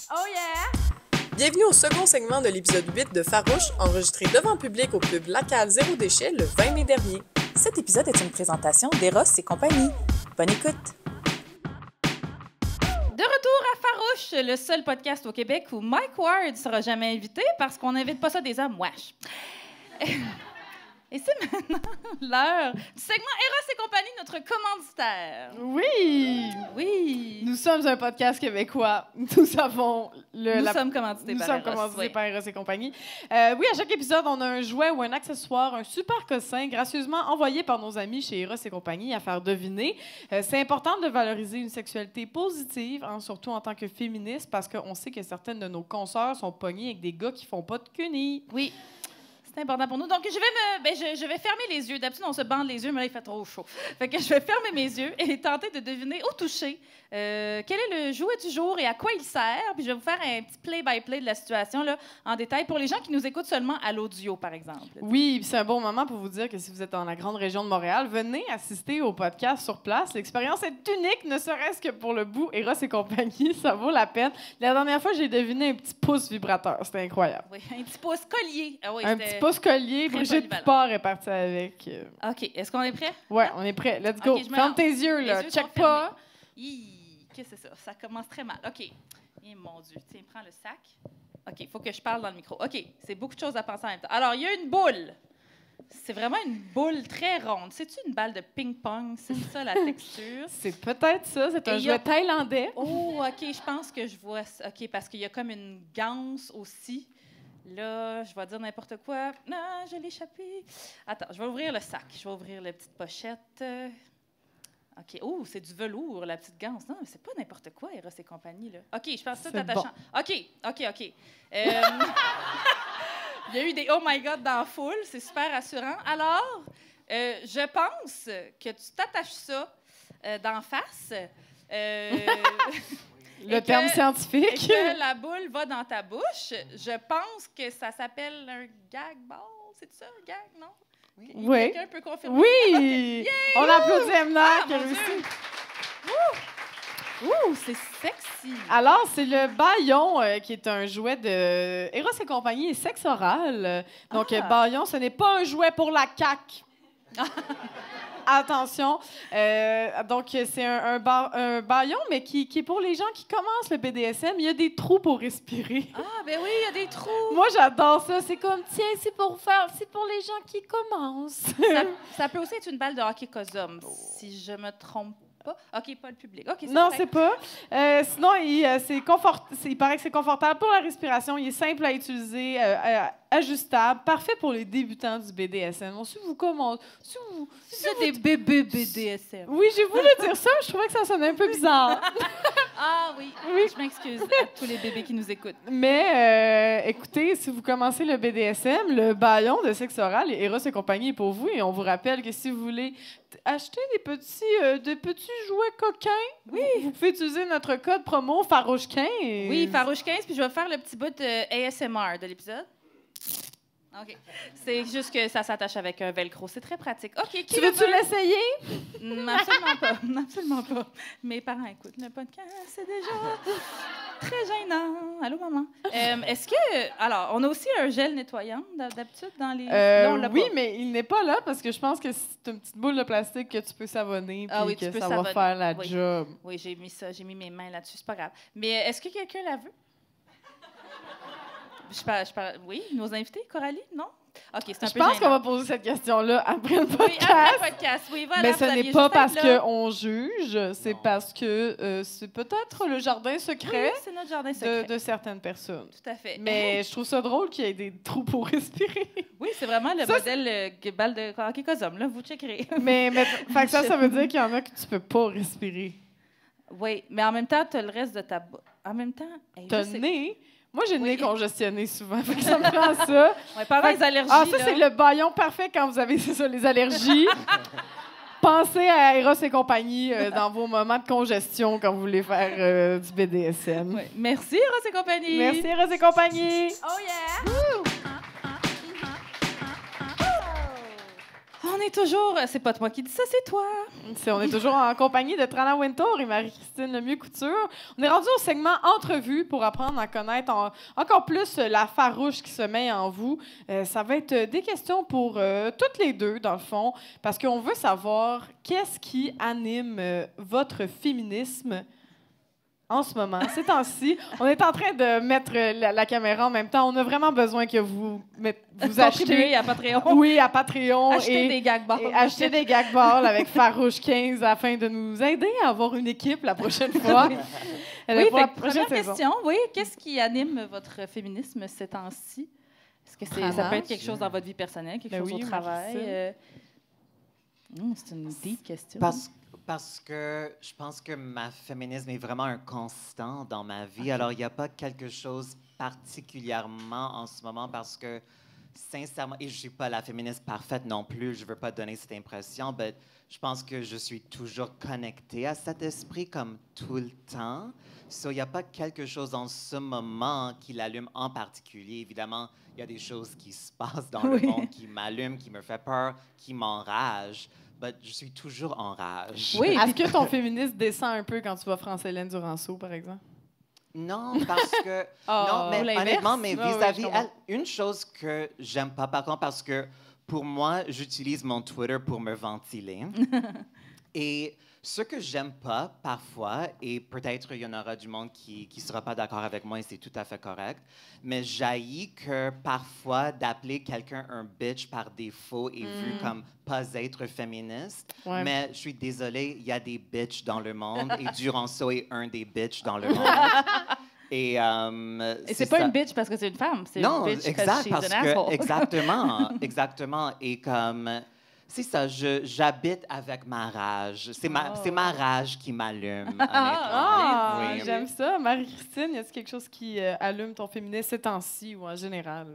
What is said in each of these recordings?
Oh yeah! Bienvenue au second segment de l'épisode 8 de Farouche, enregistré devant public au pub Lacal Zéro Déchet le 20 mai dernier. Cet épisode est une présentation d'Eros et compagnie. Bonne écoute! De retour à Farouche, le seul podcast au Québec où Mike Ward ne sera jamais invité parce qu'on n'invite pas ça des hommes wesh. Et c'est maintenant l'heure du segment Eros et compagnie, notre commanditaire. Oui! Oui! Nous sommes un podcast québécois. Nous sommes commandités par Eros et compagnie. Oui, à chaque épisode, on a un jouet ou un accessoire, un super cossin, gracieusement envoyé par nos amis chez Eros et compagnie à faire deviner. C'est important de valoriser une sexualité positive, hein, surtout en tant que féministe, parce qu'on sait que certaines de nos consoeurs sont pognées avec des gars qui font pas de quenille. Oui. C'est important pour nous. Donc, je vais fermer les yeux. D'habitude, on se bande les yeux, mais là, il fait trop chaud. Fait que je vais fermer mes yeux et tenter de deviner au toucher quel est le jouet du jour et à quoi il sert. Puis je vais vous faire un petit play-by-play de la situation là, en détail pour les gens qui nous écoutent seulement à l'audio, par exemple. Oui, c'est un bon moment pour vous dire que si vous êtes dans la grande région de Montréal, venez assister au podcast sur place. L'expérience est unique, ne serait-ce que pour le bout Eros et compagnie. Ça vaut la peine. La dernière fois, j'ai deviné un petit pouce vibrateur. C'était incroyable. Oui, un petit pouce collier. Ah oui, un petit pouce collier. Brigitte Pipard est partie avec. OK. Est-ce qu'on est prêt? Oui, on est prêt. Let's go. Okay, ferme tes yeux, là. Check pas. Qu'est-ce que c'est ça? Ça commence très mal. OK. Mon Dieu. Tiens, prends le sac. OK, il faut que je parle dans le micro. OK, c'est beaucoup de choses à penser en même temps. Alors, il y a une boule. C'est vraiment une boule très ronde. C'est-tu une balle de ping-pong? C'est ça, la texture? C'est peut-être ça. C'est un jouet thaïlandais. Oh, OK, je pense que je vois ça. OK, parce qu'il y a comme une ganse aussi. Là, je vais dire n'importe quoi. Non, je l'ai échappé. Attends, je vais ouvrir le sac. Je vais ouvrir la petite pochette. OK. Oh, c'est du velours, la petite ganse. Non, mais c'est pas n'importe quoi, Eros et compagnie, là. OK, je pense que c'est attachant. Bon. OK. Il y a eu des « Oh my God » dans la foule. C'est super rassurant. Alors, je pense que tu t'attaches ça d'en face. Le terme scientifique. Et que la boule va dans ta bouche. Je pense que ça s'appelle un gag ball. C'est ça, un gag, non? Oui. Quelqu'un peut confirmer? Oui! On applaudit Emna qui a réussi. Ouh, c'est sexy! Alors, c'est le bâillon qui est un jouet de Eros et compagnie et sexe oral. Donc, bâillon, ce n'est pas un jouet pour la CAQ. Attention. Donc, c'est un bâillon, mais qui est pour les gens qui commencent le BDSM. Il y a des trous pour respirer. Ah, ben oui, il y a des trous. Moi, j'adore ça. C'est comme, tiens, c'est pour les gens qui commencent. Ça peut aussi être une balle de hockey cosum, si je me trompe pas. OK, pas le public. Okay, non, c'est pas. Sinon, il paraît que c'est confortable pour la respiration. Il est simple à utiliser, ajustable, parfait pour les débutants du BDSM. Donc, si c'est des bébés BDSM. Oui, j'ai voulu dire ça. Je trouvais que ça sonnait un peu bizarre. Ah oui, je m'excuse à tous les bébés qui nous écoutent. Mais écoutez, si vous commencez le BDSM, le bâillon de sexe oral et Eros et compagnie est pour vous. Et on vous rappelle que si vous voulez acheter des petits jouets coquins, vous pouvez utiliser notre code promo Farouche15. Oui, Farouche15, puis je vais faire le petit bout de ASMR de l'épisode. OK. C'est juste que ça s'attache avec un velcro. C'est très pratique. OK. Tu veux-tu l'essayer? Absolument pas. Absolument pas. Mes parents écoutent le podcast. C'est déjà très gênant. Allô, maman? Est-ce que... Alors, on a aussi un gel nettoyant d'habitude dans les... Non, oui, mais il n'est pas là parce que je pense que c'est une petite boule de plastique que tu peux savonner puis que ça va faire la job. Oui, j'ai mis ça. J'ai mis mes mains là-dessus. C'est pas grave. Mais est-ce que quelqu'un la veut? Oui, nos invités, Coralie, non? OK, c'est un peu Je pense qu'on va poser cette question-là après le podcast. Oui, après le podcast. Oui, voilà, mais ce n'est pas parce qu'on juge, c'est parce que c'est peut-être le jardin secret, c'est notre jardin secret de certaines personnes. Tout à fait. Mais je trouve ça drôle qu'il y ait des trous pour respirer. Oui, c'est vraiment le modèle balle de hockey cosum, là, vous checkerez. mais ça veut dire qu'il y en a que tu peux pas respirer. Oui, mais en même temps, tu as le reste de ta bouche. En même temps... T'as le nez... Moi, j'ai le nez congestionné souvent, fait que ça me prend ça. Ouais, pendant les allergies. Ah, ça, c'est le bâillon parfait quand vous avez les allergies. Pensez à Eros et compagnie dans vos moments de congestion quand vous voulez faire du BDSM. Ouais. Merci, Eros et compagnie. Merci, Eros et compagnie. Oh yeah! On est toujours... C'est pas toi qui dis ça, c'est toi. On est toujours en compagnie de Trana Wintour et Marie-Christine Lemieux-Couture. On est rendu au segment entrevue pour apprendre à connaître encore plus la farouche qui sommeille en vous. Ça va être des questions pour toutes les deux, dans le fond, parce qu'on veut savoir qu'est-ce qui anime votre féminisme en ce moment, ces temps-ci. On est en train de mettre la caméra en même temps. On a vraiment besoin que vous achetez à Patreon. Oui, à Patreon. Acheter des gag balls. Et acheter des gag balls avec Farouche 15 afin de nous aider à avoir une équipe la prochaine fois. Oui, pour la première saison. question. Oui, qu'est-ce qui anime votre féminisme ces temps-ci? Est-ce que ça peut être quelque chose dans votre vie personnelle, quelque chose au travail? C'est une deep question. Parce que je pense que ma féminisme est vraiment un constant dans ma vie. Okay. Alors, il n'y a pas quelque chose particulièrement en ce moment parce que, sincèrement, et je ne suis pas la féministe parfaite non plus, je ne veux pas donner cette impression, mais je pense que je suis toujours connectée à cet esprit comme tout le temps. Il n'y a pas quelque chose en ce moment qui l'allume en particulier. Évidemment, il y a des choses qui se passent dans le monde qui m'allument, qui me font peur, qui m'enragent. Mais je suis toujours en rage. Oui. Est-ce que ton féminisme descend un peu quand tu vois France-Hélène Duranceau, par exemple? Non, parce que... non, mais honnêtement, mais vis-à-vis elle, une chose que j'aime pas, par contre, parce que pour moi, j'utilise mon Twitter pour me ventiler. Et ce que j'aime pas, parfois, et peut-être il y en aura du monde qui sera pas d'accord avec moi et c'est tout à fait correct, mais j'haïs que parfois d'appeler quelqu'un un bitch par défaut est vu comme pas être féministe. Ouais. Mais je suis désolée, il y a des bitches dans le monde et Duranceau est un des bitches dans le monde. Et c'est pas une bitch parce que c'est une femme, c'est une bitch parce que exactement. Et comme... C'est ça, j'habite avec ma rage. C'est ma rage qui m'allume, oui. J'aime ça. Marie-Christine, y a-t-il quelque chose qui allume ton féminisme ces temps-ci ou en général?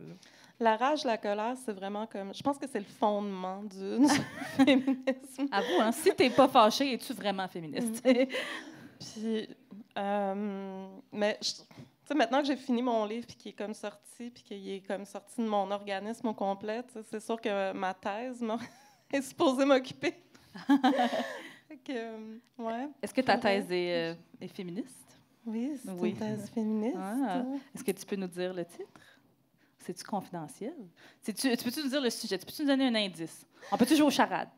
La rage, la colère, c'est vraiment comme... Je pense que c'est le fondement du féminisme. Avoue, hein, si t'es pas fâchée, es-tu vraiment féministe? Puis, mais... maintenant que j'ai fini mon livre puis qu'il est comme sorti puis qu'il est comme sorti de mon organisme au complet, c'est sûr que ma thèse est supposée m'occuper. Ouais. Est-ce que ta thèse est féministe? Oui, c'est une thèse féministe. Ah. Est-ce que tu peux nous dire le titre? C'est-tu confidentiel? Tu peux-tu nous dire le sujet? Tu peux-tu nous donner un indice? On peut-tu jouer aux charades?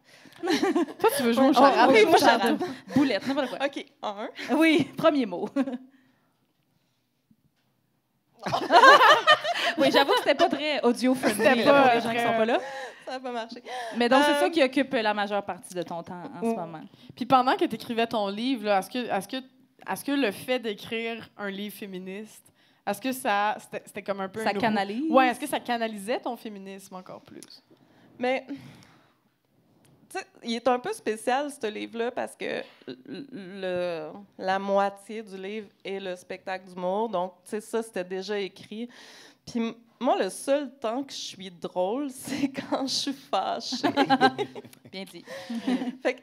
Toi, tu veux jouer aux charades? Oui, aux charades. Boulette, n'importe quoi. OK, un. Oui, premier mot. Oui, j'avoue que c'était pas très audio-friendly pour les gens qui sont pas là. Ça n'a pas marché. Mais donc, c'est ça qui occupe la majeure partie de ton temps en ce moment. Puis pendant que tu écrivais ton livre, là, est-ce que le fait d'écrire un livre féministe, est-ce que c'était comme un peu... Ça canalise? Oui, est-ce que ça canalisait ton féminisme encore plus? Mais... il est un peu spécial, ce livre-là, parce que la moitié du livre est le spectacle d'humour. Donc, ça, c'était déjà écrit. Puis moi, le seul temps que je suis drôle, c'est quand je suis fâchée. Bien dit. Fait que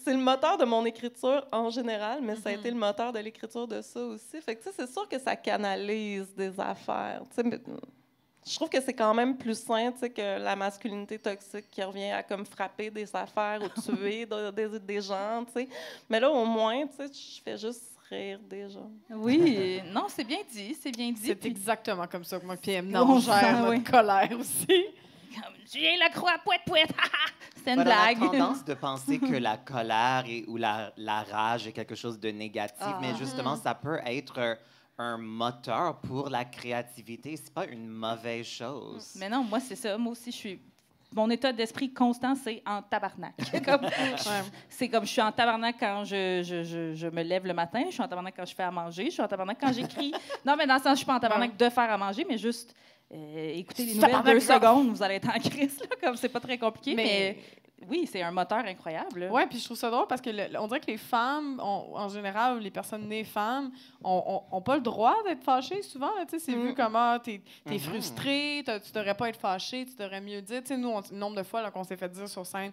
c'est le moteur de mon écriture en général, mais ça a été le moteur de l'écriture de ça aussi. Fait que, c'est sûr que ça canalise des affaires. Je trouve que c'est quand même plus sain que la masculinité toxique qui revient à comme frapper des affaires ou tuer des gens. T'sais. Mais là, au moins, je fais juste rire des gens. Oui, non, c'est bien dit, c'est bien dit. C'est exactement comme ça que moi, puis on gère notre colère aussi. Comme Julien Lacroix, pouette. C'est une blague. On a tendance de penser que la colère ou la rage est quelque chose de négatif, mais justement, ça peut être... un moteur pour la créativité. C'est pas une mauvaise chose. Mais non, moi, c'est ça. Moi aussi, je suis... Mon état d'esprit constant, c'est en tabarnak. C'est comme je suis en tabarnak quand je me lève le matin, je suis en tabarnak quand je fais à manger, je suis en tabarnak quand j'écris. Non, mais dans le sens, je suis pas en tabarnak de faire à manger, mais juste écouter les nouvelles 2 secondes, vous allez être en crise. Là, comme c'est pas très compliqué, mais oui, c'est un moteur incroyable. Oui, puis je trouve ça drôle parce que on dirait que les femmes, en général, les personnes nées femmes, ont pas le droit d'être fâchées souvent. C'est vu comme t'es frustrée, tu devrais pas être fâchée, tu devrais mieux dire. Nous, le nombre de fois là, qu'on s'est fait dire sur scène,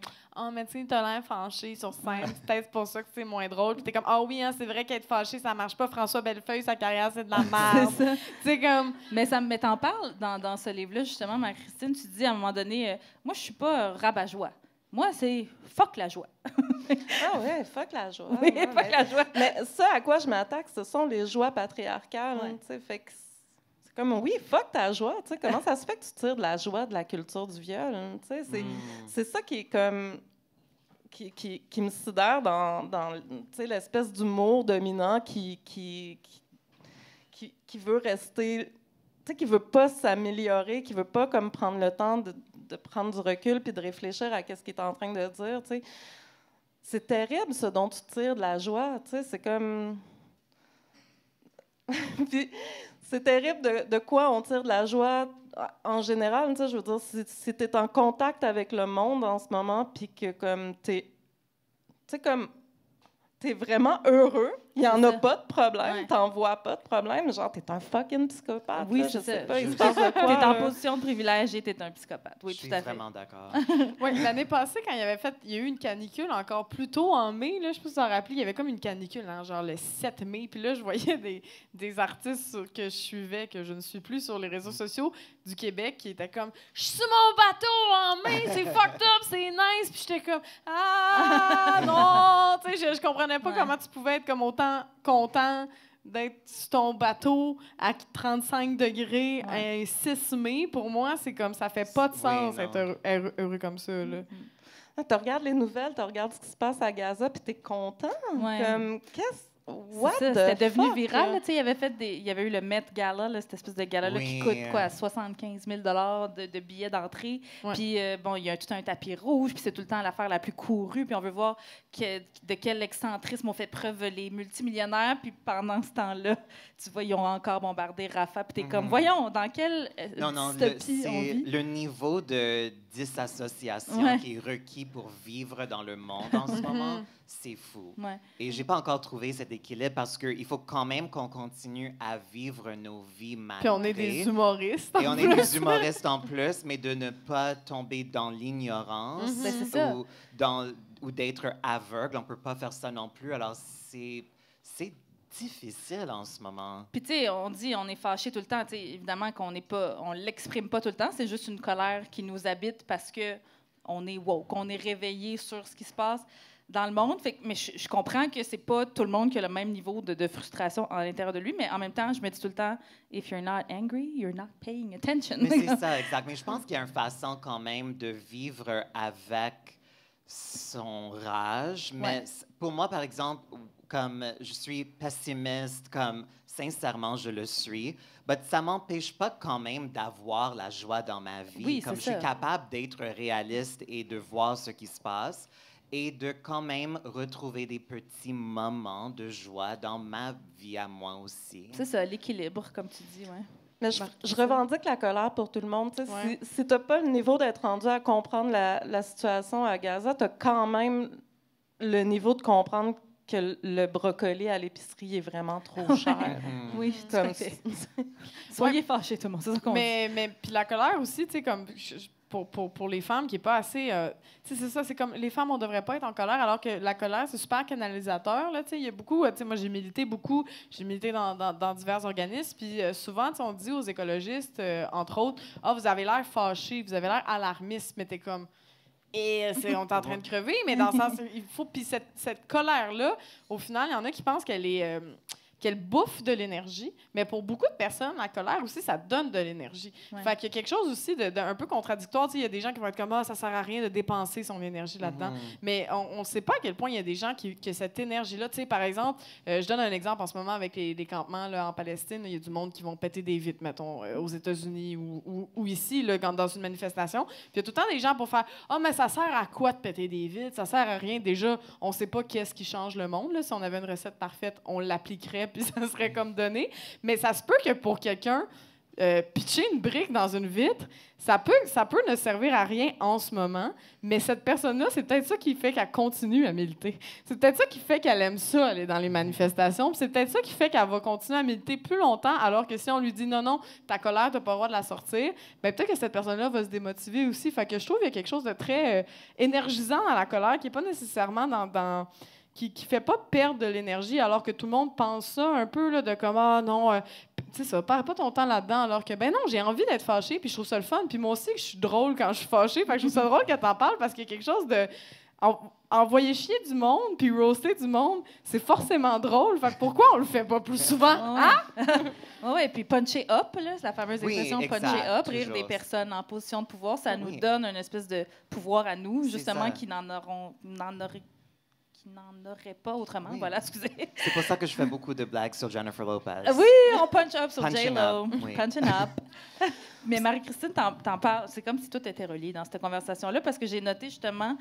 mais tu sais, t'as l'air fâchée sur scène, c'est peut-être pour ça que c'est moins drôle. Puis t'es comme, oui, hein, c'est vrai qu'être fâchée, ça marche pas. François Bellefeuille, sa carrière, c'est de la merde. C'est comme... Mais t'en parles dans ce livre-là, justement, Marie-Christine, tu dis à un moment donné, moi, je suis pas rabat-joie. Moi, c'est fuck la joie. Ah ouais, fuck la joie. Oui, fuck la joie. Mais ça, à quoi je m'attaque, ce sont les joies patriarcales. Ouais. Tu sais, fait que c'est comme, oui, fuck ta joie. Tu sais, comment ça se fait que tu tires de la joie de la culture du viol? Tu sais, c'est ça qui est comme... Qui me sidère dans tu sais, l'espèce d'humour dominant qui veut rester... Tu sais, qui veut pas s'améliorer, qui veut pas comme prendre le temps de prendre du recul puis de réfléchir à ce qu'il est en train de dire, tu sais. C'est terrible, ce dont tu tires de la joie, tu sais, c'est comme... Puis, c'est terrible de quoi on tire de la joie en général, tu sais, je veux dire, si tu es en contact avec le monde en ce moment, puis que comme tu sais, comme t'es vraiment heureux, il n'y en a pas de problème, t'en vois pas de problème, genre t'es un fucking psychopathe. Oui, là, c'est je sais ça. pas, il se passe de quoi. T'es en position de privilège et t'es un psychopathe. Oui, tout à fait. Je suis vraiment d'accord. Oui, l'année passée, quand il y a eu une canicule encore plus tôt en mai, là, je sais pas si vous en rappelez, il y avait comme une canicule, hein, genre le 7 mai. Puis là, je voyais des artistes que je suivais, que je ne suis plus sur les réseaux sociaux du Québec, qui étaient comme « Je suis sur mon bateau en mai, c'est fucked up, c'est nice! » Puis j'étais comme « Ah, non! » Tu sais, je comprenais pas comment tu pouvais être comme autant content d'être sur ton bateau à 35 degrés un 6 mai. Pour moi, c'est comme ça fait pas de sens être heureux comme ça. Là. Tu regardes les nouvelles, tu regardes ce qui se passe à Gaza, puis tu es content. Ouais. Comme, C'était devenu viral. Là? Il y avait eu le Met Gala, là, cette espèce de gala-là qui coûte quoi, 75 000 de billets d'entrée. Ouais. Puis, bon, il y a tout un tapis rouge, puis c'est tout le temps l'affaire la plus courue. Puis on veut voir de quel excentrisme ont fait preuve les multimillionnaires. Puis pendant ce temps-là, tu vois, ils ont encore bombardé Rafah. Puis t'es comme, voyons, dans quelle dystopie on vit? Le niveau de disassociation qui est requis pour vivre dans le monde en ce moment, c'est fou. Ouais. Et j'ai pas encore trouvé cet équilibre parce qu'il faut quand même qu'on continue à vivre nos vies malgré. Puis on est des humoristes. Et on est des humoristes en plus, mais de ne pas tomber dans l'ignorance Ben, c'est ça. ou d'être aveugle. On peut pas faire ça non plus. Alors, c'est difficile en ce moment. Puis, tu sais, on dit on est fâché tout le temps. Tu sais, évidemment on l'exprime pas tout le temps. C'est juste une colère qui nous habite parce que on est woke, on est réveillé sur ce qui se passe dans le monde. Mais je comprends que c'est pas tout le monde qui a le même niveau de frustration à l'intérieur de lui, mais en même temps, je me dis tout le temps, if you're not angry, you're not paying attention. Mais c'est ça, exact. Mais je pense qu'il y a une façon quand même de vivre avec son rage. Mais pour moi, par exemple, comme je suis pessimiste, comme sincèrement je le suis, mais ça m'empêche pas quand même d'avoir la joie dans ma vie. Oui, comme c'est je suis ça. capable d'être réaliste et de voir ce qui se passe et de quand même retrouver des petits moments de joie dans ma vie à moi aussi. C'est ça, l'équilibre, comme tu dis, ouais. Mais je revendique la colère pour tout le monde. Tu sais, Ouais. si tu n'as pas le niveau d'être rendu à comprendre la situation à Gaza, tu as quand même le niveau de comprendre que le brocoli à l'épicerie est vraiment trop cher. Oui, tout à fait. Soyez fâchés, tout le monde, c'est ça qu'on dit. Mais puis la colère aussi, tu sais, comme pour les femmes qui est pas assez... tu sais, c'est ça, c'est comme les femmes, on devrait pas être en colère, alors que la colère, c'est super canalisateur, là, tu sais. Il y a beaucoup... tu sais, moi, j'ai milité dans divers organismes, puis souvent, tu sais, on dit aux écologistes, entre autres, « Ah, vous avez l'air fâchés, vous avez l'air alarmiste. » Mais t'es comme... Et on est en train de crever, mais dans le sens, il faut... Puis cette colère-là, au final, il y en a qui pensent qu'elle bouffe de l'énergie, mais pour beaucoup de personnes, la colère aussi, ça donne de l'énergie. Ouais. Fait qu'il y a quelque chose aussi d'un peu contradictoire. Tu sais, il y a des gens qui vont être comme « Ah, ça sert à rien de dépenser son énergie là-dedans. Mais on ne sait pas à quel point il y a des gens qui cette énergie-là... Tu sais, par exemple, je donne un exemple en ce moment avec les campements là, en Palestine. Il y a du monde qui vont péter des vitres, mettons, aux États-Unis ou ici, là, dans une manifestation. Puis il y a tout le temps des gens pour faire « Ah, mais ça sert à quoi de péter des vitres? Ça sert à rien. Déjà, on ne sait pas qu'est-ce qui change le monde. Là. Si on avait une recette parfaite, on l'appliquerait puis ça serait comme donné. Mais ça se peut que pour quelqu'un, pitcher une brique dans une vitre, ça peut ne servir à rien en ce moment, mais cette personne-là, c'est peut-être ça qui fait qu'elle continue à militer. C'est peut-être ça qui fait qu'elle aime ça, aller dans les manifestations. Puis c'est peut-être ça qui fait qu'elle va continuer à militer plus longtemps, alors que si on lui dit non, non, ta colère, tu n'as pas le droit de la sortir, bien, peut-être que cette personne-là va se démotiver aussi. Fait que je trouve qu'il y a quelque chose de très énergisant dans la colère qui n'est pas nécessairement qui fait pas perdre de l'énergie, alors que tout le monde pense ça un peu, là, de comme, ah non, c'est ça, perds pas ton temps là-dedans, alors que, ben non, j'ai envie d'être fâchée, puis je trouve ça le fun, puis moi aussi, que je suis drôle quand je suis fâchée, fait que je trouve ça drôle que t'en parles, parce qu'il y a quelque chose de... Envoyer chier du monde, puis roaster du monde, c'est forcément drôle, fait que pourquoi on le fait pas plus souvent, hein? Oui, puis puncher up, là, c'est la fameuse expression exact, puncher up, rire toujours. des personnes en position de pouvoir, ça nous donne une espèce de pouvoir à nous, justement, ça. qui n'en auraient pas autrement. Voilà, excusez. C'est pour ça que je fais beaucoup de blagues sur Jennifer Lopez. Oui, on punch up sur Punching J-Lo. up, oui. Punching up. Mais Marie-Christine, t'en parles. C'est comme si tout était relié dans cette conversation-là, parce que j'ai noté justement...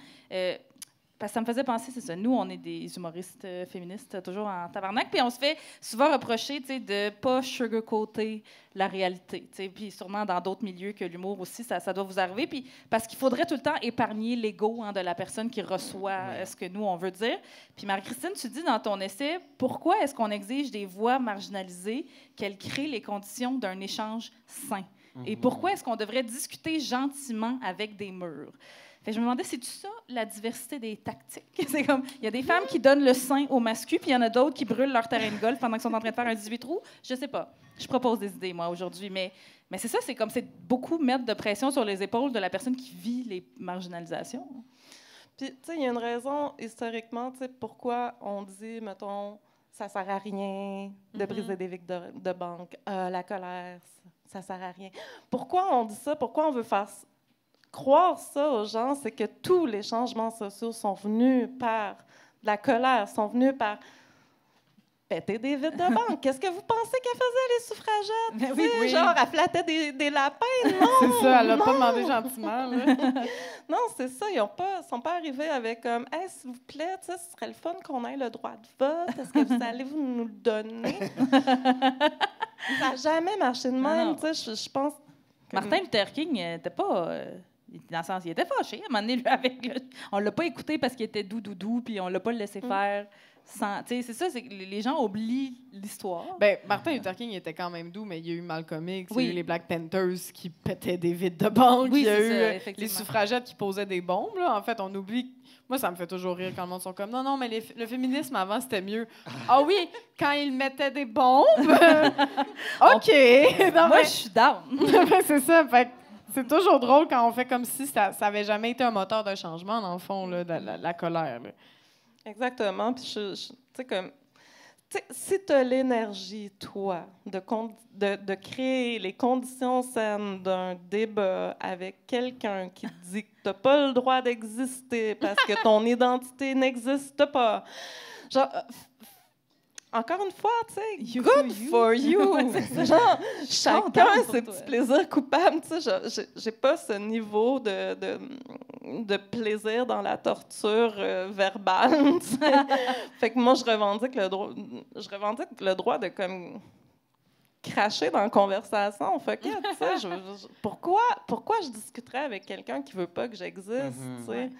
parce que ça me faisait penser, c'est ça. Nous, on est des humoristes féministes, toujours en tabarnak, puis on se fait souvent reprocher, tu sais, de pas sugarcoater la réalité, tu sais, puis sûrement dans d'autres milieux que l'humour aussi, ça doit vous arriver, puis parce qu'il faudrait tout le temps épargner l'ego de la personne qui reçoit ce que nous, on veut dire. Puis Marie-Christine, tu dis dans ton essai, pourquoi est-ce qu'on exige des voix marginalisées qu'elles créent les conditions d'un échange sain? Et pourquoi est-ce qu'on devrait discuter gentiment avec des murs? Fait que je me demandais, c'est-tu ça, la diversité des tactiques? C'est comme, il y a des femmes qui donnent le sein au mascu, puis il y en a d'autres qui brûlent leur terrain de golf pendant qu'ils sont en train de faire un 18 trous. Je sais pas. Je propose des idées, moi, aujourd'hui. Mais c'est ça, c'est comme, c'est beaucoup mettre de pression sur les épaules de la personne qui vit les marginalisations. Puis, tu sais, il y a une raison, historiquement, tu sais, pourquoi on dit, mettons, ça sert à rien de briser des vies de banque, la colère, ça sert à rien. Pourquoi on dit ça? Pourquoi on veut faire croire ça aux gens, c'est que tous les changements sociaux sont venus par de la colère, sont venus par péter des vitres de banque. Qu'est-ce que vous pensez qu'elle faisait, les suffragettes? Oui. Genre, elle flattait des lapins? Non! C'est ça, elle n'a pas demandé gentiment. Là. Non, c'est ça. Ils sont pas arrivés avec comme « Hey, s'il vous plaît, ce serait le fun qu'on ait le droit de vote. Est-ce que vous allez nous le donner? » Ça n'a jamais marché de même. Je pense... Martin Luther King n'était pas... dans le sens, il était fâché. À un moment donné, lui, on l'a pas écouté parce qu'il était doux, puis on l'a pas laissé faire. C'est ça, c'est que les gens oublient l'histoire. Ben, Martin Luther King était quand même doux, mais il y a eu Malcolm X, il y a eu les Black Panthers qui pétaient des vitres de banque, il y a eu les suffragettes qui posaient des bombes. Là. En fait, on oublie... Moi, ça me fait toujours rire quand le monde sont comme « Non, mais le féminisme avant, c'était mieux. » Ah oui, quand ils mettaient des bombes? OK! Non, moi, je suis down. C'est ça, fait que c'est toujours drôle quand on fait comme si ça n'avait jamais été un moteur de changement, dans le fond, là, la colère. Là. Exactement. Puis, tu sais, comme... si tu as l'énergie, toi, de créer les conditions saines d'un débat avec quelqu'un qui te dit que tu n'as pas le droit d'exister parce que ton identité n'existe pas, genre... Encore une fois, tu sais, good for you. Genre, chacun ses petits plaisirs coupables. Tu sais, j'ai pas ce niveau de plaisir dans la torture verbale. Tu sais. Fait que moi, je revendique le droit de comme cracher dans la conversation. Fait que, tu sais, pourquoi je discuterais avec quelqu'un qui veut pas que j'existe, tu sais? Ouais.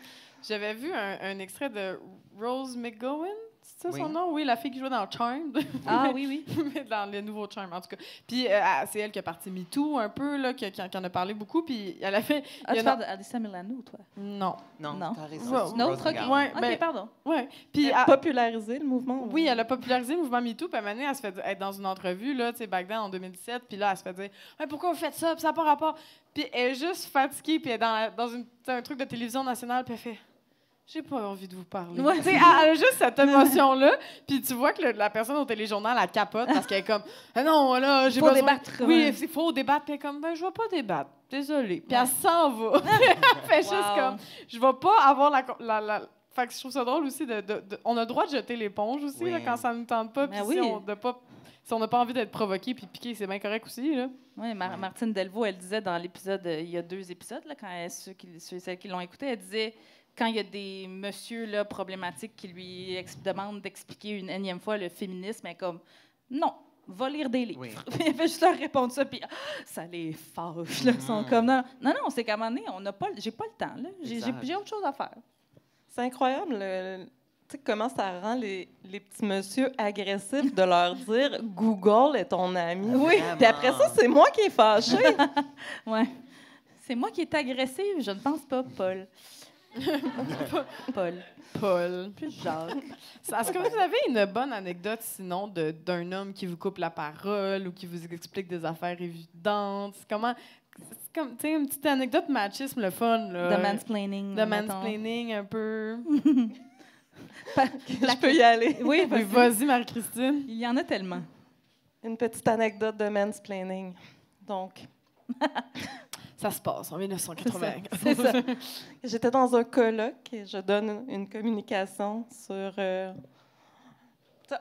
J'avais vu un extrait de Rose McGowan. C'est ça son nom? Oui, la fille qui jouait dans Charmed. Ah oui. Dans le nouveau Charmed, en tout cas. Puis c'est elle qui a parti MeToo un peu, là, qui en a parlé beaucoup. Puis elle a fait... tu parles d'Alyssa Milano, toi? Non, t'as raison. Non, OK, pardon. Ouais. Puis elle a popularisé le mouvement. Oui, elle a popularisé le mouvement MeToo. Puis à un moment donné, elle se fait être dans une entrevue, là, tu sais, back then, en 2017. Puis là, elle se fait dire « Pourquoi vous faites ça? Puis ça n'a pas rapport. » Puis elle est juste fatiguée. Puis elle est dans un truc de télévision nationale. Puis elle fait... J'ai pas envie de vous parler. Ouais. Elle a juste cette émotion-là. Puis tu vois que la personne au téléjournal, elle capote parce qu'elle est comme non, là, j'ai besoin... débattre. Oui, il faut débattre. Puis elle est comme je vais pas débattre. Désolée. Puis elle s'en va. Elle fait juste comme je vais pas avoir la... Fait que je trouve ça drôle aussi on a le droit de jeter l'éponge aussi là, quand ça nous tente pas. Puis si on n'a pas envie d'être provoqué puis piqué, c'est bien correct aussi. Là. Oui, Martine Delvaux, elle disait dans l'épisode, il y a 2 épisodes, là, quand celles qui l'ont écouté, elle disait quand il y a des messieurs là, problématiques qui lui demandent d'expliquer une énième fois le féminisme, elle est comme non, va lire des livres. Oui. Elle fait juste leur répondre ça, puis ça les fâche. Là, sont comme non, c'est qu'à un moment donné, j'ai pas le temps. Là. J'ai autre chose à faire. C'est incroyable tu sais, comment ça rend les petits messieurs agressifs de leur dire « Google est ton ami ». Oui. Puis après ça, c'est moi qui est fâchée. Oui. C'est moi qui est agressive, je ne pense pas, Paul. Paul. Puis Jacques. Est-ce que vous avez une bonne anecdote, sinon, d'un homme qui vous coupe la parole ou qui vous explique des affaires évidentes? C'est comme, tu sais, une petite anecdote machisme, le fun, là. De mansplaining. De mansplaining, un peu. Je peux y aller. Oui, vas-y, Marie-Christine. Il y en a tellement. Une petite anecdote de mansplaining. Donc... Ça se passe en 1980. C'est ça. J'étais dans un colloque et je donne une communication sur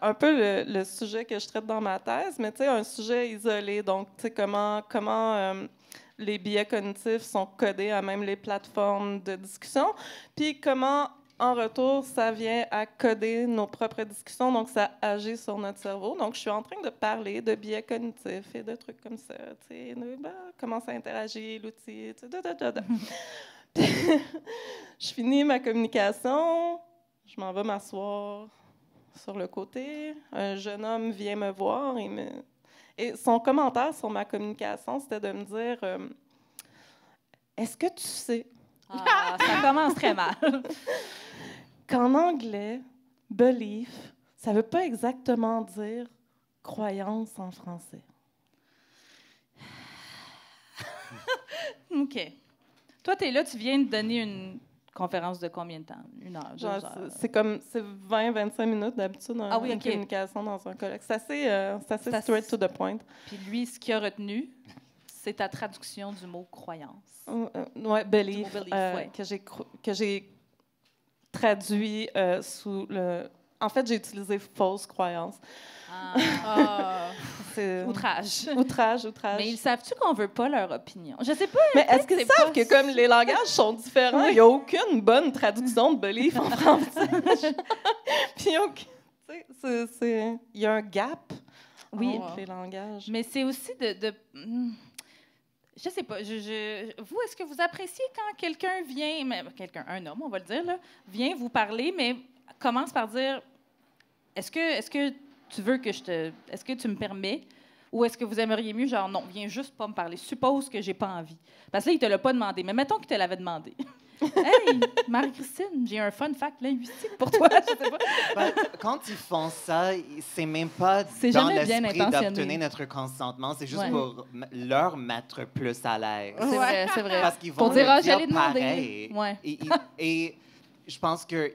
un peu le sujet que je traite dans ma thèse, mais un sujet isolé. Donc, comment les biais cognitifs sont codés à même les plateformes de discussion, puis comment, en retour, ça vient à coder nos propres discussions, donc ça agit sur notre cerveau. Donc, je suis en train de parler de biais cognitifs et de trucs comme ça, comment ça interagit, l'outil, Puis, je finis ma communication, je m'en vais m'asseoir sur le côté. Un jeune homme vient me voir et son commentaire sur ma communication, c'était de me dire est-ce que tu sais... Ah, ça commence très mal. Qu'en anglais, belief, ça ne veut pas exactement dire croyance en français. OK. Toi, tu es là, tu viens de donner une conférence de combien de temps? 1 heure, 2 heures? C'est 20-25 minutes d'habitude dans une communication dans un colloque. C'est assez straight to the point. Puis lui, ce qu'il a retenu, c'est ta traduction du mot croyance. Oui, belief, ouais. que j'ai traduit sous le... En fait, j'ai utilisé fausse croyance. Outrage. Outrage. Mais ils savent-tu qu'on veut pas leur opinion? Je sais pas. Mais est-ce qu'ils savent que comme les langages sont différents, il n'y a aucune bonne traduction de belief en français? Puis il y a un gap entre les langages. Mais c'est aussi je sais pas. Vous, est-ce que vous appréciez quand quelqu'un vient, un homme, on va le dire, là, vient vous parler, mais commence par dire est-ce que tu veux que est-ce que tu me permets, ou est-ce que vous aimeriez mieux, genre non, viens juste pas me parler, suppose que j'ai pas envie. Parce que là, il te l'a pas demandé, mais mettons qu'il te l'avait demandé. Hey, Marie-Christine, j'ai un fun fact linguistique pour toi. Je sais pas. Quand ils font ça, c'est même pas c'est dans jamais l'esprit d'obtenir notre consentement, c'est juste pour leur mettre plus à l'aise. C'est vrai. Parce qu'ils vont pour dire, j'allais demander. Et je pense que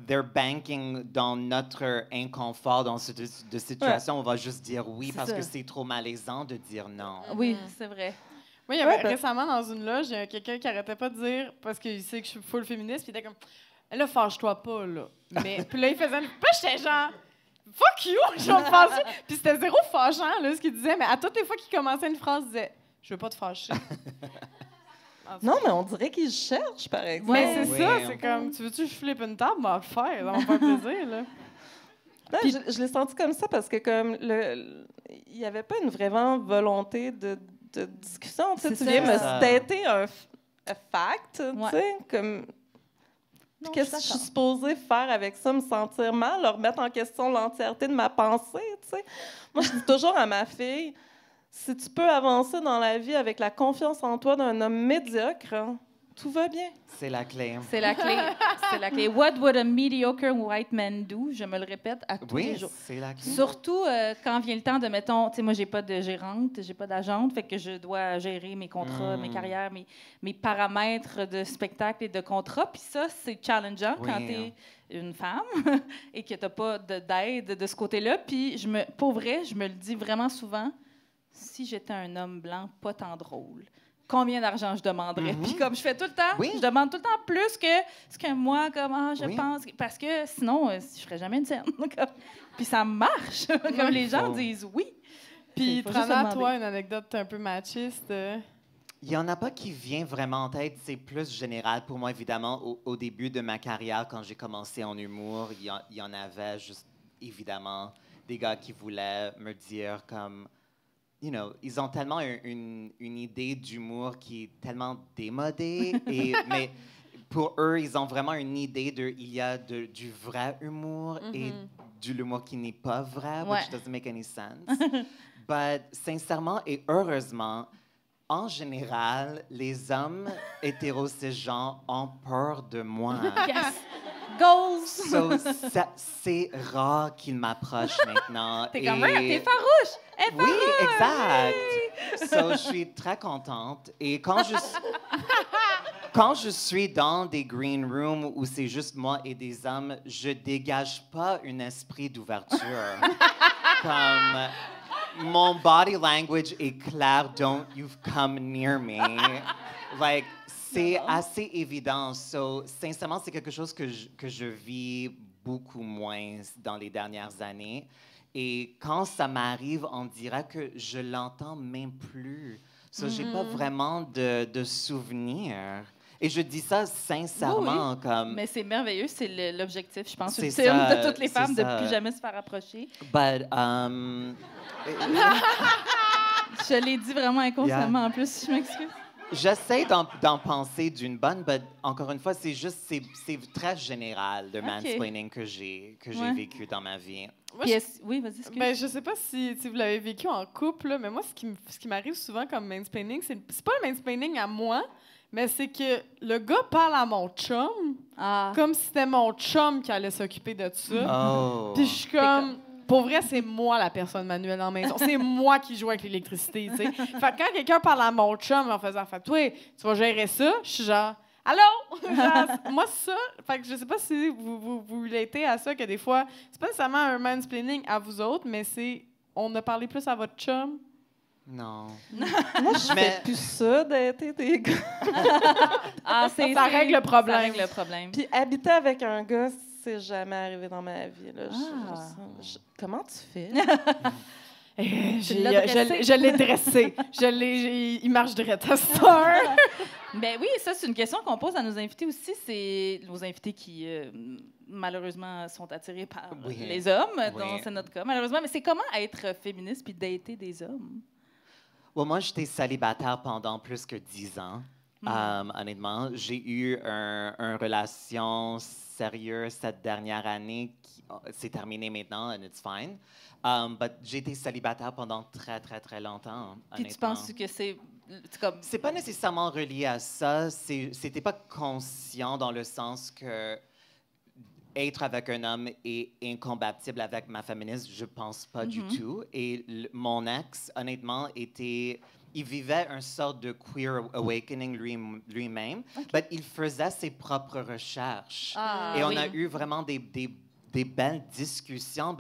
they're banking dans notre inconfort dans cette situation. On va juste dire oui parce que c'est trop malaisant de dire non. Oui, c'est vrai. Moi, il y avait récemment dans une loge, il y a quelqu'un qui arrêtait pas de dire, parce qu'il sait que je suis full féministe, puis il était comme là, fâche-toi pas, là. Mais puis là, il faisait une. Puis j'étais genre fuck you, je vais me fâcher. Puis c'était zéro fâchant, là, ce qu'il disait, mais à toutes les fois qu'il commençait une phrase, il disait je veux pas te fâcher. Non, mais on dirait qu'il cherche, par exemple. Mais c'est ça, c'est comme tu veux-tu que je flippe une table, on va le faire, ça va me faire plaisir, là. Non, puis, je l'ai senti comme ça parce que comme il n'y avait pas une vraie volonté de discussion. Tu viens me stater un fact, tu sais, comme... Qu'est-ce que je suis supposée faire avec ça, me sentir mal, leur remettre en question l'entièreté de ma pensée, tu sais? Moi, je dis toujours à ma fille, si tu peux avancer dans la vie avec la confiance en toi d'un homme médiocre, hein, tout va bien. C'est la clé. C'est la clé. C'est la clé. What would a mediocre white man do? Je me le répète à tous les jours. C'est la clé. Surtout quand vient le temps de, mettons, tu sais, moi, j'ai pas de gérante, j'ai pas d'agente, fait que je dois gérer mes contrats, mes carrières, mes paramètres de spectacle et de contrat. Puis ça, c'est challengeant quand tu es une femme et que tu n'as pas d'aide de ce côté-là. Puis, pour vrai, je me le dis vraiment souvent, si j'étais un homme blanc, pas tant drôle, combien d'argent je demanderais. Puis comme je fais tout le temps, je demande tout le temps plus que ce que moi, comment je pense. Parce que sinon, je ferais jamais une scène. Puis ça marche. Comme les gens disent oui. Puis Trana, toi, une anecdote un peu machiste? Il n'y en a pas qui vient vraiment en tête. C'est plus général pour moi, évidemment. Au début de ma carrière, quand j'ai commencé en humour, il y en avait juste, évidemment, des gars qui voulaient me dire comme... You know, ils ont tellement une idée d'humour qui est tellement démodée. Mais pour eux, ils ont vraiment une idée il y a du vrai humour et de l'humour qui n'est pas vrai, which doesn't make any sense. But sincèrement et heureusement, en général, les hommes hétéro-cisgenres ont peur de moi. Yes! Goals! So, c'est rare qu'ils m'approchent maintenant. T'es comme même, t'es farouche! Elle est Oui, farouche! exact. So, je suis très contente. Et quand je suis dans des green rooms où c'est juste moi et des hommes, je dégage pas un esprit d'ouverture. Comme mon body language est clair, don't you come near me. Like, c'est assez évident. So, sincèrement, c'est quelque chose que je vis beaucoup moins dans les dernières années. Et quand ça m'arrive, on dirait que je l'entends même plus. So, j'ai pas vraiment de souvenirs. Et je dis ça sincèrement. Oui. Comme... Mais c'est merveilleux, c'est l'objectif, je pense, C'est ultime ça, de toutes les femmes, c'est de ça. plus jamais se faire approcher. But, Je l'ai dit vraiment inconsciemment en plus, je m'excuse. j'essaie d'en penser d'une bonne, mais encore une fois, c'est très général de mansplaining que j'ai vécu dans ma vie. Moi, Oui, vas-y, excuse. Ben, je sais pas si vous l'avez vécu en couple, là, mais moi, ce qui m'arrive souvent comme mansplaining, c'est pas le mansplaining à moi, mais c'est que le gars parle à mon chum comme si c'était mon chum qui allait s'occuper de ça. Oh. Puis je suis comme... Pour vrai, c'est moi la personne manuelle en maison. C'est moi qui joue avec l'électricité, tu sais. Fait que quand quelqu'un parle à mon chum en faisant « Fait toi, tu vas gérer ça », je suis genre « Allô? » Genre, moi, ça... Fait que je sais pas si vous relatez à ça, que des fois, c'est pas nécessairement un mansplaining à vous autres, mais c'est... On a parlé plus à votre chum. Non. Moi, je fais plus ça d'être des gars. Ça règle le problème. Ça règle le problème. Puis habiter avec un gars, c'est jamais arrivé dans ma vie. Là. Comment tu fais? Je l'ai dressé. Il marche direct à cette heure. Ben oui, ça, c'est une question qu'on pose à nos invités aussi. C'est nos invités qui, malheureusement, sont attirés par les hommes, dont c'est notre cas, malheureusement. Mais c'est comment être féministe puis dater des hommes? Well, moi, j'étais célibataire pendant plus que 10 ans. Honnêtement, j'ai eu une relation sérieuse cette dernière année qui s'est terminée maintenant, and it's fine. But j'ai été célibataire pendant très, très, très longtemps. Puis tu penses que c'est comme... C'est pas nécessairement relié à ça. C'était pas conscient dans le sens que être avec un homme est incompatible avec ma féminisme, je pense pas du tout. Et mon ex, honnêtement, il vivait une sorte de queer awakening lui-même, mais il faisait ses propres recherches. Et on a eu vraiment des belles discussions.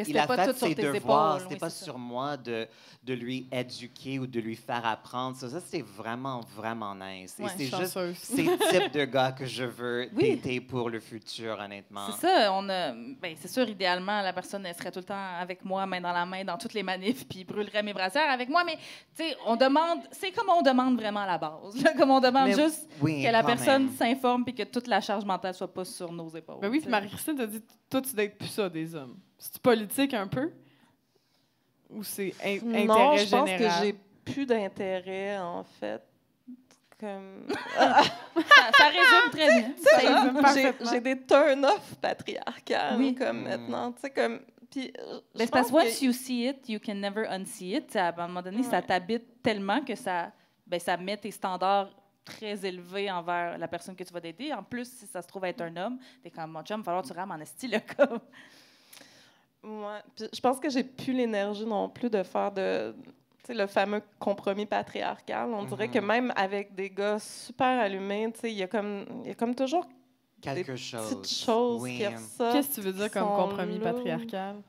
Il a fait ses devoirs. C'était pas sur moi de lui éduquer ou de lui faire apprendre. Ça c'était vraiment, vraiment nice. Et c'est juste ces types de gars que je veux dater pour le futur, honnêtement. C'est ça. C'est sûr, idéalement, la personne elle serait tout le temps avec moi, main dans la main, dans toutes les manifs, puis brûlerait mes brassières avec moi. Mais, tu sais, c'est comme on demande vraiment à la base. Là, comme on demande juste que la personne s'informe puis que toute la charge mentale soit pas sur nos épaules. Ben oui, puis Marie-Christine t'a dit, toi, tu dates plus ça des hommes. C'est politique un peu? Ou c'est intérêt général? Non, je pense que j'ai plus d'intérêt, en fait. Comme... ça résume très bien. J'ai des turn-off patriarcales, comme maintenant. Tu sais, comme... Puis, parce que once you see it, you can never unsee it. À un moment donné, ça t'habite tellement que ça met tes standards très élevés envers la personne que tu vas dater. En plus, si ça se trouve être un homme, t'es comme, mon chum, il va falloir que tu rames en esti, là, comme... Ouais. Puis je pense que j'ai plus l'énergie non plus de faire le fameux compromis patriarcal. On dirait que même avec des gars super allumés, il y a comme toujours quelque des petites choses qui ressortent. Qu'est-ce que tu veux dire comme compromis patriarcal?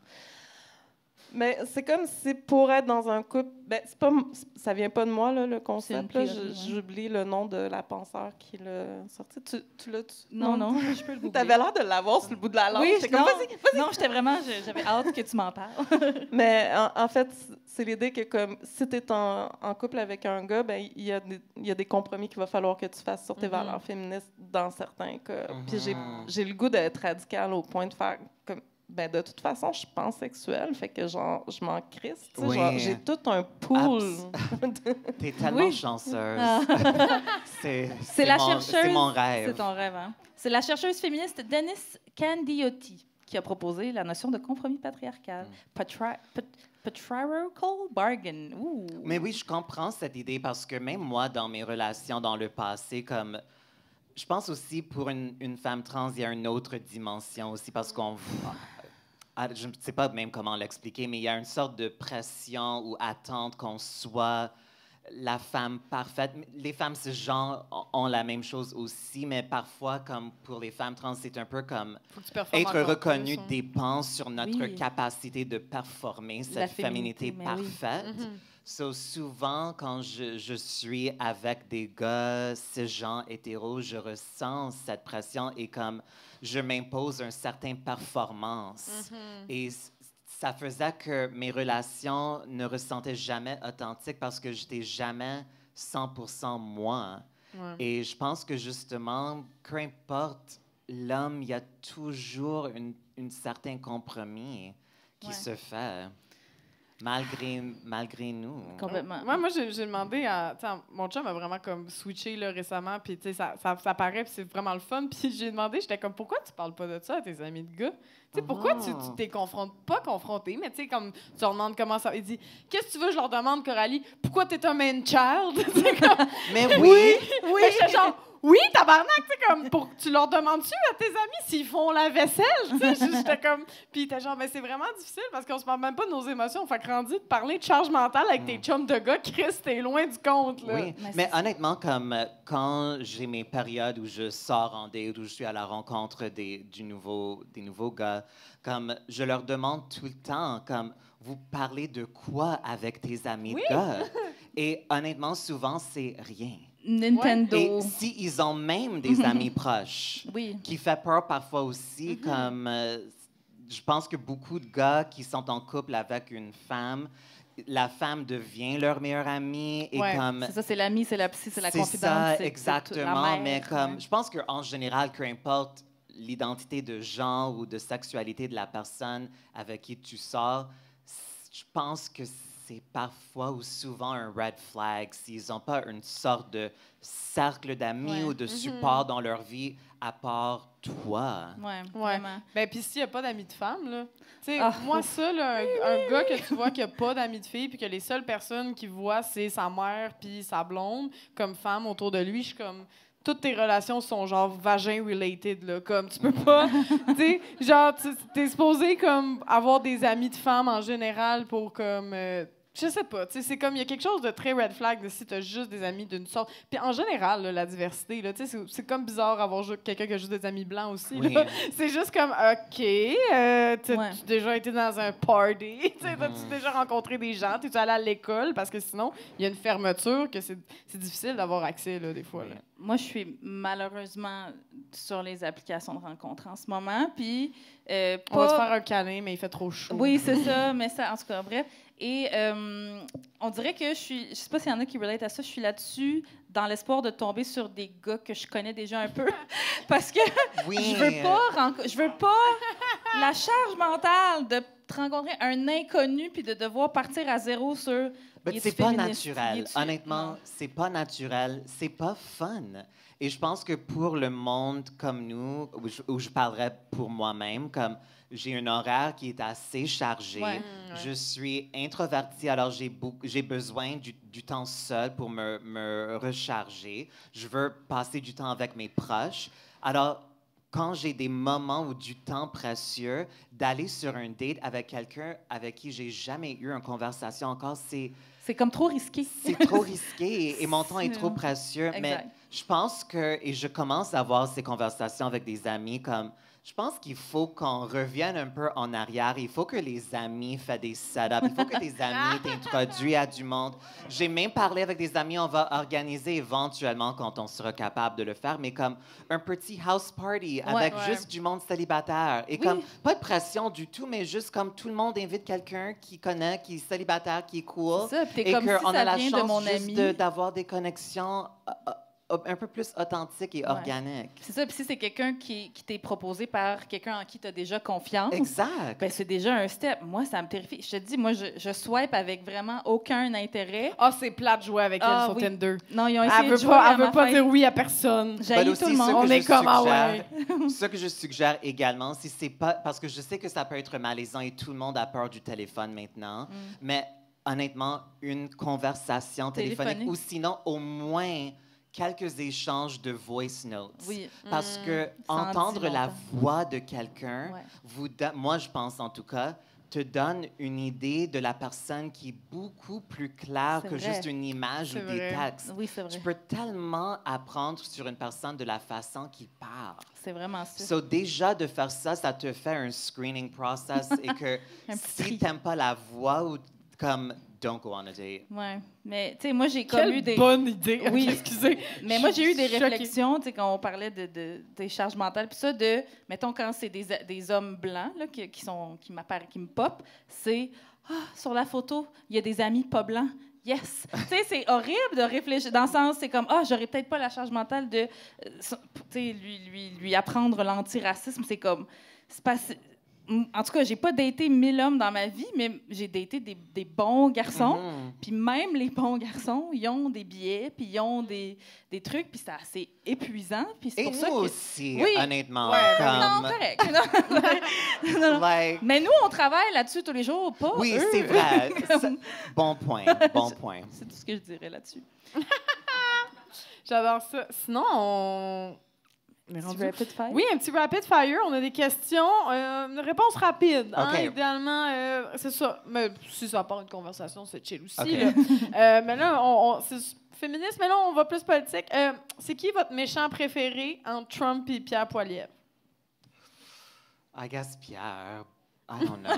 Mais c'est comme si pour être dans un couple, ça vient pas de moi là, le concept. Là, j'oublie le nom de la penseur qui l'a sorti. Tu l'as? Non, je peux le googler. T'avais l'air de l'avoir sur le bout de la langue. Oui, comme, vas-y. Non, j'avais hâte que tu m'en parles. Mais en fait, c'est l'idée que comme si tu es en couple avec un gars, il y a des compromis qu'il va falloir que tu fasses sur tes valeurs féministes dans certains cas. Puis j'ai le goût d'être radical au point de faire comme de toute façon, je suis pansexuelle, fait que genre, je m'en crisse. J'ai tout un pool. T'es tellement chanceuse. C'est la chercheuse. C'est mon rêve. C'est ton rêve, hein? C'est la chercheuse féministe Dennis Candiotti qui a proposé la notion de compromis patriarcal. patriarchal bargain. Ouh. Mais oui, je comprends cette idée parce que même moi, dans mes relations dans le passé, comme je pense aussi pour une femme trans, il y a une autre dimension aussi parce qu'on... Je ne sais pas même comment l'expliquer, mais il y a une sorte de pression ou attente qu'on soit la femme parfaite. Les femmes cisgenres ont la même chose aussi, mais parfois, comme pour les femmes trans, c'est un peu comme être reconnu dépend sur notre capacité de performer cette féminité parfaite. Oui. So, souvent, quand je suis avec des gars cisgenres hétéros, je ressens cette pression et comme je m'impose une certaine performance. Et ça faisait que mes relations ne ressentaient jamais authentiques parce que j'étais jamais 100% moi. Ouais. Et je pense que justement, peu importe l'homme, il y a toujours un certain compromis qui se fait. Malgré nous. Complètement. Moi, j'ai demandé à... Mon chum a vraiment comme switché là, récemment, puis ça paraît, puis c'est vraiment le fun. Puis j'ai demandé, j'étais comme, pourquoi tu parles pas de ça à tes amis de gars? Pourquoi tu t'es pas confronté, mais tu sais, comme tu leur demandes comment ça... Il dit, qu'est-ce que tu veux, je leur demande, Coralie, pourquoi t'es un man child? Comme, mais oui! Oui! J'étais genre... Oui, tabarnak, tu sais, comme, tu leur demandes-tu à tes amis s'ils font la vaisselle, tu sais, j'étais comme, puis t'es genre, mais c'est vraiment difficile parce qu'on se parle même pas de nos émotions, fait que rendu de parler de charge mentale avec tes chums de gars, Chris, t'es loin du compte, là. Oui, mais honnêtement, comme, quand j'ai mes périodes où je sors en date, où je suis à la rencontre des nouveaux gars, comme, je leur demande tout le temps, comme, vous parlez de quoi avec tes amis de gars? Et honnêtement, souvent, c'est rien. Nintendo. Et s'ils ont même des amis proches, qui fait peur parfois aussi, comme je pense que beaucoup de gars qui sont en couple avec une femme, la femme devient leur meilleure amie. Et comme, c'est ça, c'est l'amie, c'est la psy, c'est la confidente. C'est ça, exactement. La mère, mais comme, je pense qu'en général, peu importe l'identité de genre ou de sexualité de la personne avec qui tu sors, je pense que c'est parfois ou souvent un red flag s'ils n'ont pas une sorte de cercle d'amis ou de support dans leur vie à part toi. Oui, vraiment. Ben, puis s'il n'y a pas d'amis de femmes, là, tu sais, moi, ça, là, un gars que tu vois qui n'a pas d'amis de filles puis que les seules personnes qu'il voit, c'est sa mère puis sa blonde comme femme autour de lui, je suis comme... Toutes tes relations sont genre vagin-related, là. Comme, tu peux pas... tu sais, genre, t'es supposé, comme, avoir des amis de femmes en général pour, comme... je sais pas, tu sais, c'est comme, il y a quelque chose de très red flag de si t'as juste des amis d'une sorte. Puis en général, là, la diversité, là, tu sais, c'est comme bizarre d'avoir quelqu'un qui a juste des amis blancs aussi, là. C'est juste comme, OK, t'as-tu déjà été dans un party? T'as-tu déjà rencontré des gens? T'es-tu allé à l'école? Parce que sinon, il y a une fermeture que c'est difficile d'avoir accès, là, des fois, là. Moi, je suis malheureusement sur les applications de rencontres en ce moment, puis... On va se faire un câlin, mais il fait trop chaud. Oui, c'est ça, mais ça, en tout cas, bref. Et on dirait que je sais pas s'il y en a qui relate à ça, je suis là-dessus dans l'espoir de tomber sur des gars que je connais déjà un peu, parce que je veux pas la charge mentale de te rencontrer un inconnu puis de devoir partir à zéro sur... C'est pas naturel. Honnêtement, c'est pas naturel. C'est pas fun. Et je pense que pour le monde comme nous, où je parlerais pour moi-même, comme j'ai un horaire qui est assez chargé, je suis introvertie, alors j'ai besoin du temps seul pour me recharger. Je veux passer du temps avec mes proches. Alors, quand j'ai des moments ou du temps précieux, d'aller sur un date avec quelqu'un avec qui j'ai jamais eu une conversation encore, c'est comme trop risqué. C'est trop risqué et mon temps est trop précieux. Exact. Mais je pense que, et je commence à avoir ces conversations avec des amis, comme, je pense qu'il faut qu'on revienne un peu en arrière. Il faut que les amis fassent des setups. Il faut que tes amis t'introduisent à du monde. J'ai même parlé avec des amis, on va organiser éventuellement quand on sera capable de le faire, mais comme un petit house party avec juste du monde célibataire. Et comme, pas de pression du tout, mais juste comme tout le monde invite quelqu'un qui connaît, qui est célibataire, qui est cool. C'est ça, et comme qu'on si ça a la vient chance de mon juste ami. d'avoir des connexions un peu plus authentique et organique. C'est ça, puis si c'est quelqu'un qui t'est proposé par quelqu'un en qui tu as déjà confiance, Exact. Ben, c'est déjà un step. Moi, ça me terrifie. Je te dis, moi, je swipe avec vraiment aucun intérêt. Ah, c'est plate de jouer avec elle sur oui. Tinder. Non, ils ont essayé Elle de veut jouer pas, à elle ma veut pas fête. dire oui à personne. J'haïs tout le monde. On est comme, ah ouais. Ce que je suggère également, si c'est pas... Parce que je sais que ça peut être malaisant et tout le monde a peur du téléphone maintenant, mais honnêtement, une conversation téléphonique ou sinon, au moins... quelques échanges de voice notes. Oui. Parce que Ça en dit entendre la longtemps. voix de quelqu'un, Ouais. moi, je pense en tout cas, te donne une idée de la personne qui est beaucoup plus claire C'est que vrai. juste une image C'est ou des vrai. textes. Oui, c'est vrai. Tu peux tellement apprendre sur une personne de la façon qu'il parle. C'est vraiment ça. So, déjà, de faire ça, ça te fait un screening process et que Un petit tri. si t'aimes pas la voix ou comme don't go on a date. Ouais. Mais, tu sais, moi, j'ai comme eu Quelle des... bonne idée. Oui. Excusez. Mais moi, j'ai eu des Choquée. réflexions, tu sais, quand on parlait des charges mentales, puis ça, mettons, quand c'est des hommes blancs là, qui me popent, c'est sur la photo, il y a des amis pas blancs. Yes! Tu sais, c'est horrible de réfléchir. Dans le sens, c'est comme, j'aurais peut-être pas la charge mentale de, tu sais, lui apprendre l'antiracisme. C'est comme, c'est pas. En tout cas, j'ai pas daté 1000 hommes dans ma vie, mais j'ai daté des bons garçons. Puis même les bons garçons, ils ont des billets, puis ils ont des trucs, puis c'est assez épuisant. Puis c'est Et pour nous ça que... aussi, Oui. honnêtement. Non, correct. Non. Like, Mais nous, on travaille là-dessus tous les jours, pas oui, eux. c'est vrai. Bon point, bon point. C'est tout ce que je dirais là-dessus. J'adore ça. Sinon, on... Petit rapid fire? Oui, un petit rapid fire. On a des questions. Une réponse rapide. Hein, OK. idéalement, c'est ça. Mais si ça part une conversation, c'est chill aussi. OK. Là. Mais là, c'est féministe, mais là, on va plus politique. C'est qui votre méchant préféré entre Trump et Pierre Poilievre? I guess Pierre. I don't know.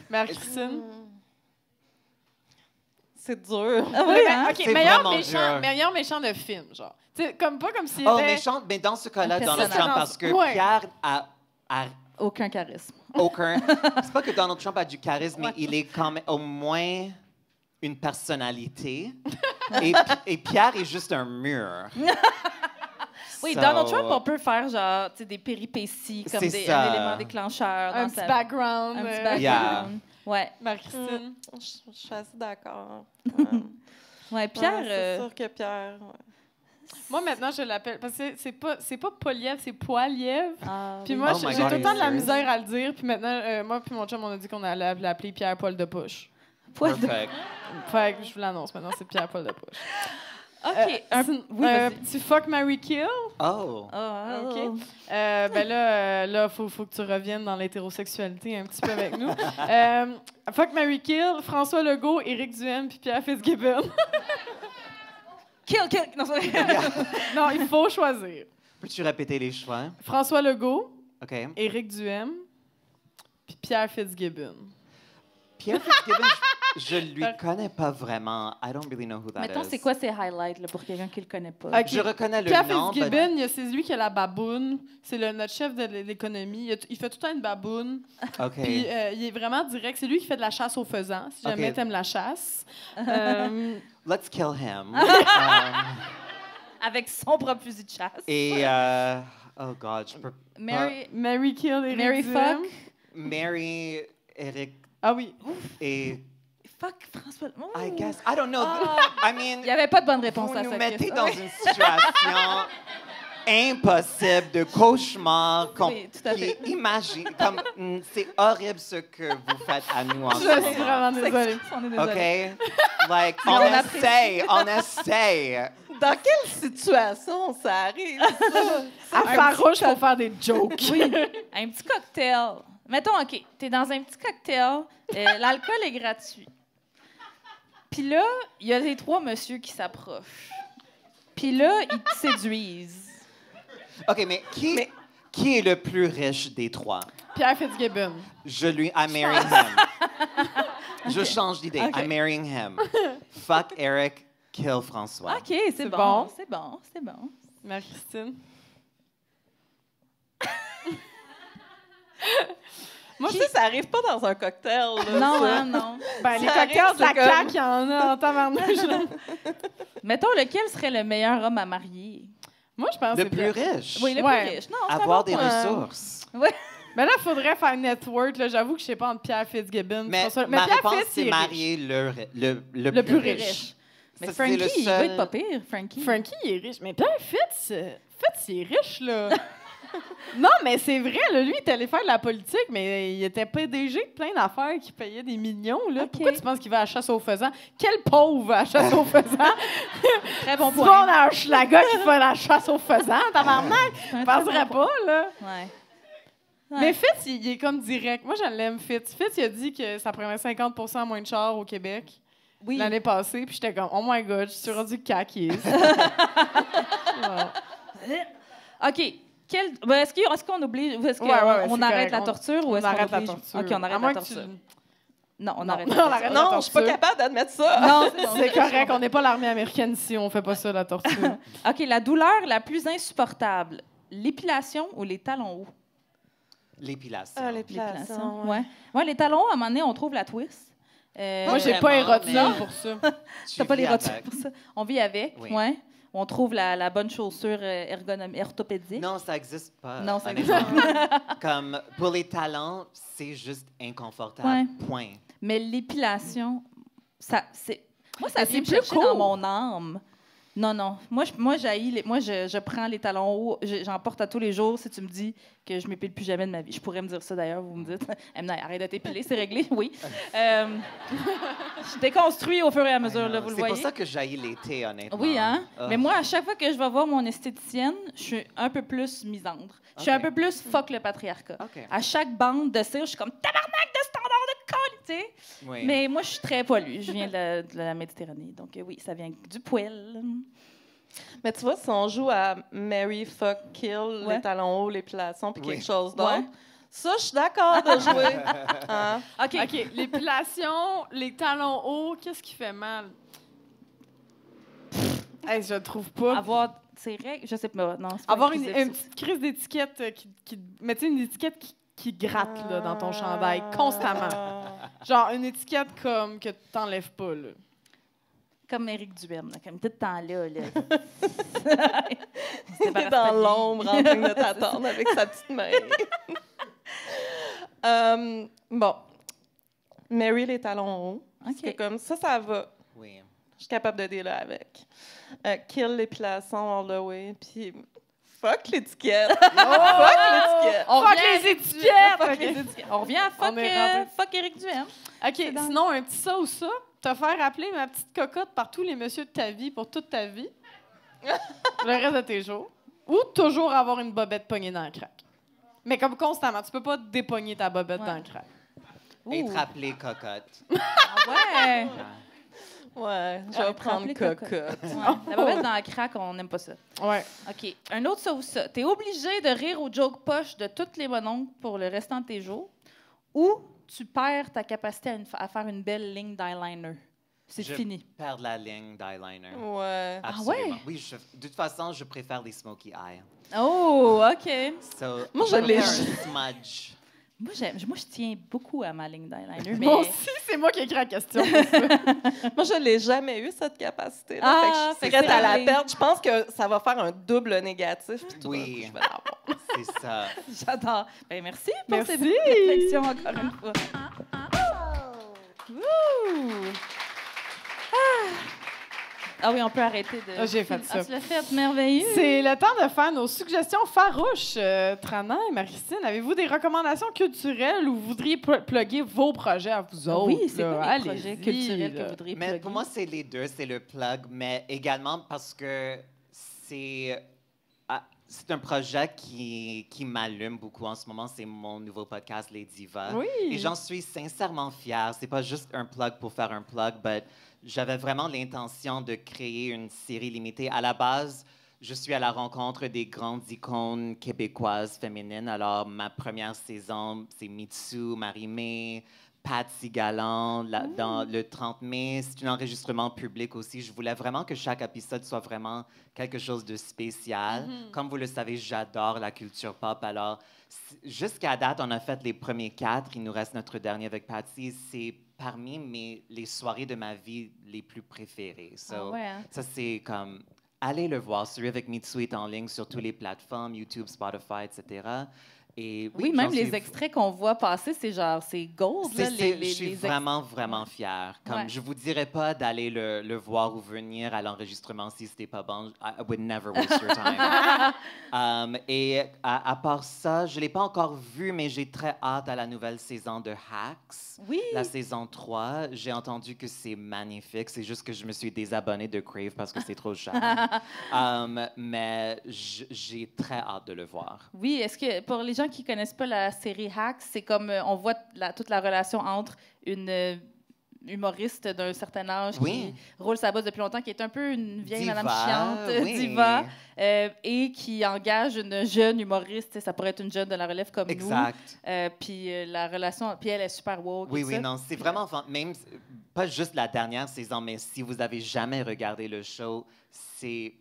Marie-Christine? C'est dur. Ah oui, hein? OK, C'est meilleur vraiment meilleur méchant de film, genre. T'sais, pas comme s'il Oh, était... méchant, mais dans ce cas-là, Un Donald personnage. Trump, parce que Ouais. Pierre a Aucun charisme. aucun... C'est pas que Donald Trump a du charisme, mais il est quand même au moins une personnalité. et Pierre est juste un mur. Oui, So, Donald Trump, on peut faire genre, tu sais, des péripéties, comme C'est un ça. élément déclencheur. un dans petit sa- background. Un petit background. background. Ouais. Marie-Christine? Je suis assez d'accord. Ouais, Pierre. C'est sûr que Pierre. Moi, maintenant, je l'appelle... Parce que c'est pas Poilievre, c'est Poilievre. Puis oui. moi, Oh my j'ai God, tout le temps de la are you misère à le dire. Puis maintenant, moi puis mon chum, on a dit qu'on allait l'appeler Pierre-Paul de Push. Perfect. Fait que je vous l'annonce maintenant, c'est Pierre-Paul de Push. OK. Oui, petit fuck, marry, kill. Oh. OK. Ben là, faut que tu reviennes dans l'hétérosexualité un petit peu avec nous. Fuck, marry, kill, François Legault, Éric Duhaime puis Pierre Fitzgibbon. Kill. Non, c'est vrai. Non, il faut choisir. Peux-tu répéter les choix? François Legault, OK. Éric Duhaime puis Pierre Fitzgibbon. Pierre Fitzgibbon, je lui connais pas vraiment. I don't really know who that Mettons, is. c'est quoi ces highlights là, pour quelqu'un qui le connaît pas? OK. Je reconnais le Pierre nom. Fitzgibbon, c'est lui qui a la baboune. C'est notre chef de l'économie. Il fait tout le temps une baboune. OK. Puis il est vraiment direct. C'est lui qui fait de la chasse aux faisans, si jamais OK. t'aimes la chasse. Let's kill him. Avec son propre fusil de chasse. Et, oh God, je peux Mary Kill, Éric Mary Duhaime. fuck. Mary, Eric Ah oui. et Fuck François. Oh. I guess I don't know. I mean, Il n'y avait pas de bonne réponse vous à nous ça. mettez Chris. dans une situation impossible de cauchemar Oui, tout à qui fait. imagine comme c'est horrible ce que vous faites à nous en Je ce suis moment. vraiment désolée. On est désolé. OK? Like, on apprécie. on essaye. Dans quelle situation ça arrive? À Farouche pour faire des jokes. Oui, un petit cocktail. Mettons, OK, t'es dans un petit cocktail, l'alcool est gratuit. Puis là, il y a les trois messieurs qui s'approchent. Puis là, ils te séduisent. OK, mais qui est le plus riche des trois? Pierre Fitzgibbon. I'm marrying him. Je change d'idée. OK. I'm marrying him. Fuck Eric, kill François. OK, c'est bon. bon. C'est bon, c'est bon. Marie-Christine. Moi, je sais, ça arrive pas dans un cocktail. Là, Non, ça. hein, non. Ben, les Ça cocktails arrive, de la c'est comme- CAQ, il y en a en tabarnouche. là. Mettons, lequel serait le meilleur homme à marier? Moi, je pense que Le c'est plus Pierre. riche. Oui, le Ouais. plus riche. Non, c'est un Avoir bon des point. ressources. Mais là, il faudrait faire network. Là. J'avoue que je sais pas entre Pierre Fitzgibbon. Mais François- ma Pierre réponse, Fitz, il c'est est riche. marier le Le plus plus riche. riche. Mais Ça, c'est Frankie, le il doit seul- être pas pire, Frankie. Frankie, il est riche. Mais Pierre Fitz, il est riche, là. Non, mais c'est vrai, là, lui, il est allé faire de la politique, mais il était PDG de plein d'affaires qui payaient des millions. Là. OK. Pourquoi tu penses qu'il va à la chasse aux faisans? Quel pauvre à la chasse aux faisans? Très bon Tu vas point. dans un schlaga qui fait la chasse aux faisans, tabarnak? C'est un Je très penserais bon point. pas, là. Ouais. Ouais. Mais Fitz, il est comme direct. Moi, je l'aime, Fitz. Fitz, il a dit que ça prenait 50 % moins de chars au Québec Oui. l'année passée, puis j'étais comme, oh my God, je suis rendu caquiste. OK. Ben, est-ce qu'on oublie... Est-ce qu'on Ouais, ouais, on c'est arrête correct. la torture ou On est-ce qu'on arrête la oblige- torture. OK, on À arrête moins la que tu- torture. Non, on Non, arrête on la arrête torture. la Non, je suis pas torture. capable d'admettre ça. Non, C'est correct, on n'est pas l'armée américaine ici, on fait pas ça, la torture. OK, la douleur la plus insupportable, l'épilation ou les talons hauts? L'épilation. Ah, l'épilation, Ouais. Ouais, les talons hauts, à un moment donné, on trouve la twist. Moi, j'ai pas vraiment, érotiné mais- pour ça. T'as pas les vis rotures avec. pour ça. On vit avec, Oui. ouais. On trouve la bonne chaussure orthopédique. Non, ça n'existe pas. Non, ça honnêtement. Comme pour les talents, c'est juste inconfortable. Ouais. Point. Mais l'épilation, ça, c'est... Moi, ça Mais vient c'est me plus chercher court. dans mon âme. Non, non. Moi, je prends les talons hauts, j'en porte à tous les jours si tu me dis que je m'épile plus jamais de ma vie. Je pourrais me dire ça, d'ailleurs, vous me dites. Emna, arrête de t'épiler, c'est réglé, oui. Je déconstruis au fur et à mesure, là, vous le C'est voyez. pour ça que j'haïs l'été, honnêtement. Oui, hein? Ah. Mais moi, à chaque fois que je vais voir mon esthéticienne, je suis un peu plus misandre. Je suis Ok. un peu plus fuck le patriarcat. OK. À chaque bande de cire, je suis comme tabarnak de standard de qualité. Oui. Mais moi, je suis très poilue. Je viens de la Méditerranée. Donc, oui, ça vient du poil. Mais tu vois, si on joue à Mary, Fuck, Kill, Ouais. les talons hauts, l'épilation, puis Oui. quelque chose d'autre, Ouais. ça, je suis d'accord de jouer. Hein? OK. OK, l'épilation, les talons hauts, qu'est-ce qui fait mal? Hey, je trouve pas. Avoir ses règles, je sais pas. Non, c'est pas Avoir une inclusif, ça. petite crise d'étiquette mais tu sais, une étiquette qui gratte là, dans ton chandail constamment. Genre une étiquette comme que tu t'enlèves pas. Là. Comme Éric Duhem, là, comme tout le temps là. Il est dans l'ombre en train de t'attendre avec sa petite main. Bon. Mary, les talons hauts. Parce que OK. comme ça va. Oui. Je suis capable de dealer avec. Kill l'épilation all the way. Puis fuck l'étiquette. Fuck l'étiquette. On Fuck revient- les étiquettes! Fuck OK. les étiquettes. On revient à On est rendu. fuck Éric Duhem. OK, dans- sinon, un petit ça ou ça, te faire appeler ma petite cocotte par tous les messieurs de ta vie pour toute ta vie, le reste de tes jours, ou toujours avoir une bobette pognée dans le crack. Mais comme constamment, tu peux pas dépogner ta bobette Ouais. dans le crack. Être appelée cocotte. Ouais. Ouais, je Ah, vais prendre rappeler cocotte. Ouais. La bobette dans la craque, on n'aime pas ça. Ouais. OK. Un autre ça ou ça. T'es obligé de rire aux jokes poches de toutes les mononcles pour le restant de tes jours ou tu perds ta capacité à faire une belle ligne d'eyeliner. C'est Je fini. perds la ligne d'eyeliner. Ouais. Absolument. ouais? Oui, de toute façon, je préfère les smokey eyes. Oh, OK. So, Moi, je l'ai- préfère un smudge. Moi, je tiens beaucoup à ma ligne d'eyeliner. Mais... Moi aussi, c'est moi qui ai écrit la question. Moi, je l'ai jamais eu, cette capacité-là. Ah, fait que je fait suis que prête à c'est la réglé. perdre. Je pense que ça va faire un double négatif. Puis tout d'un Oui. coup, je vais l'avoir. C'est ça. J'adore. Ben, merci pour Merci. cette réflexion encore une fois. Ouh. Ah oui, on peut arrêter de... Ah, j'ai fait ça. Ah, tu l'as fait, merveilleux. C'est le temps de faire nos suggestions farouches. Trana et Marie-Christine, avez-vous des recommandations culturelles ou vous voudriez plugger vos projets à vous autres? Oui, c'est là? quoi les Allez-y, projets culturels que là. vous voudriez Mais plugger? pour moi, c'est les deux. C'est le plug, mais également parce que c'est un projet qui m'allume beaucoup en ce moment. C'est mon nouveau podcast, Les Divas. Oui. Et j'en suis sincèrement fière. C'est pas juste un plug pour faire un plug, mais j'avais vraiment l'intention de créer une série limitée. À la base, je suis à la rencontre des grandes icônes québécoises féminines. Alors, ma première saison, c'est Mitsu, Marie-Mé, Patsy Galland dans le 30 mai. C'est un enregistrement public aussi. Je voulais vraiment que chaque épisode soit vraiment quelque chose de spécial. Comme vous le savez, j'adore la culture pop. Alors, jusqu'à date, on a fait les premiers 4. Il nous reste notre dernier avec Patsy. C'est parmi les soirées de ma vie les plus préférées. So, ça, c'est comme... Allez le voir. Celui avec Mitsu est en ligne sur toutes les plateformes, YouTube, Spotify, etc. Et oui, même les extraits qu'on voit passer, c'est gold. Là, je suis vraiment, vraiment fière. Comme je vous dirais pas d'aller le voir ou venir à l'enregistrement si c'était pas bon. I would never waste your time. Et à part ça, je l'ai pas encore vu, mais j'ai très hâte à la nouvelle saison de Hacks. Oui. La saison 3. J'ai entendu que c'est magnifique. C'est juste que je me suis désabonnée de Crave parce que c'est trop cher. Mais j'ai très hâte de le voir. Oui, est-ce que pour les gens qui connaissent pas la série Hacks, c'est comme on voit toute la relation entre une humoriste d'un certain âge qui roule sa bosse depuis longtemps, qui est un peu une vieille madame chiante, diva, et qui engage une jeune humoriste. Ça pourrait être une jeune de la relève comme nous. Puis la relation, puis elle est super woke. Oui, non, c'est vraiment... Même pas juste la dernière saison, mais si vous avez jamais regardé le show, c'est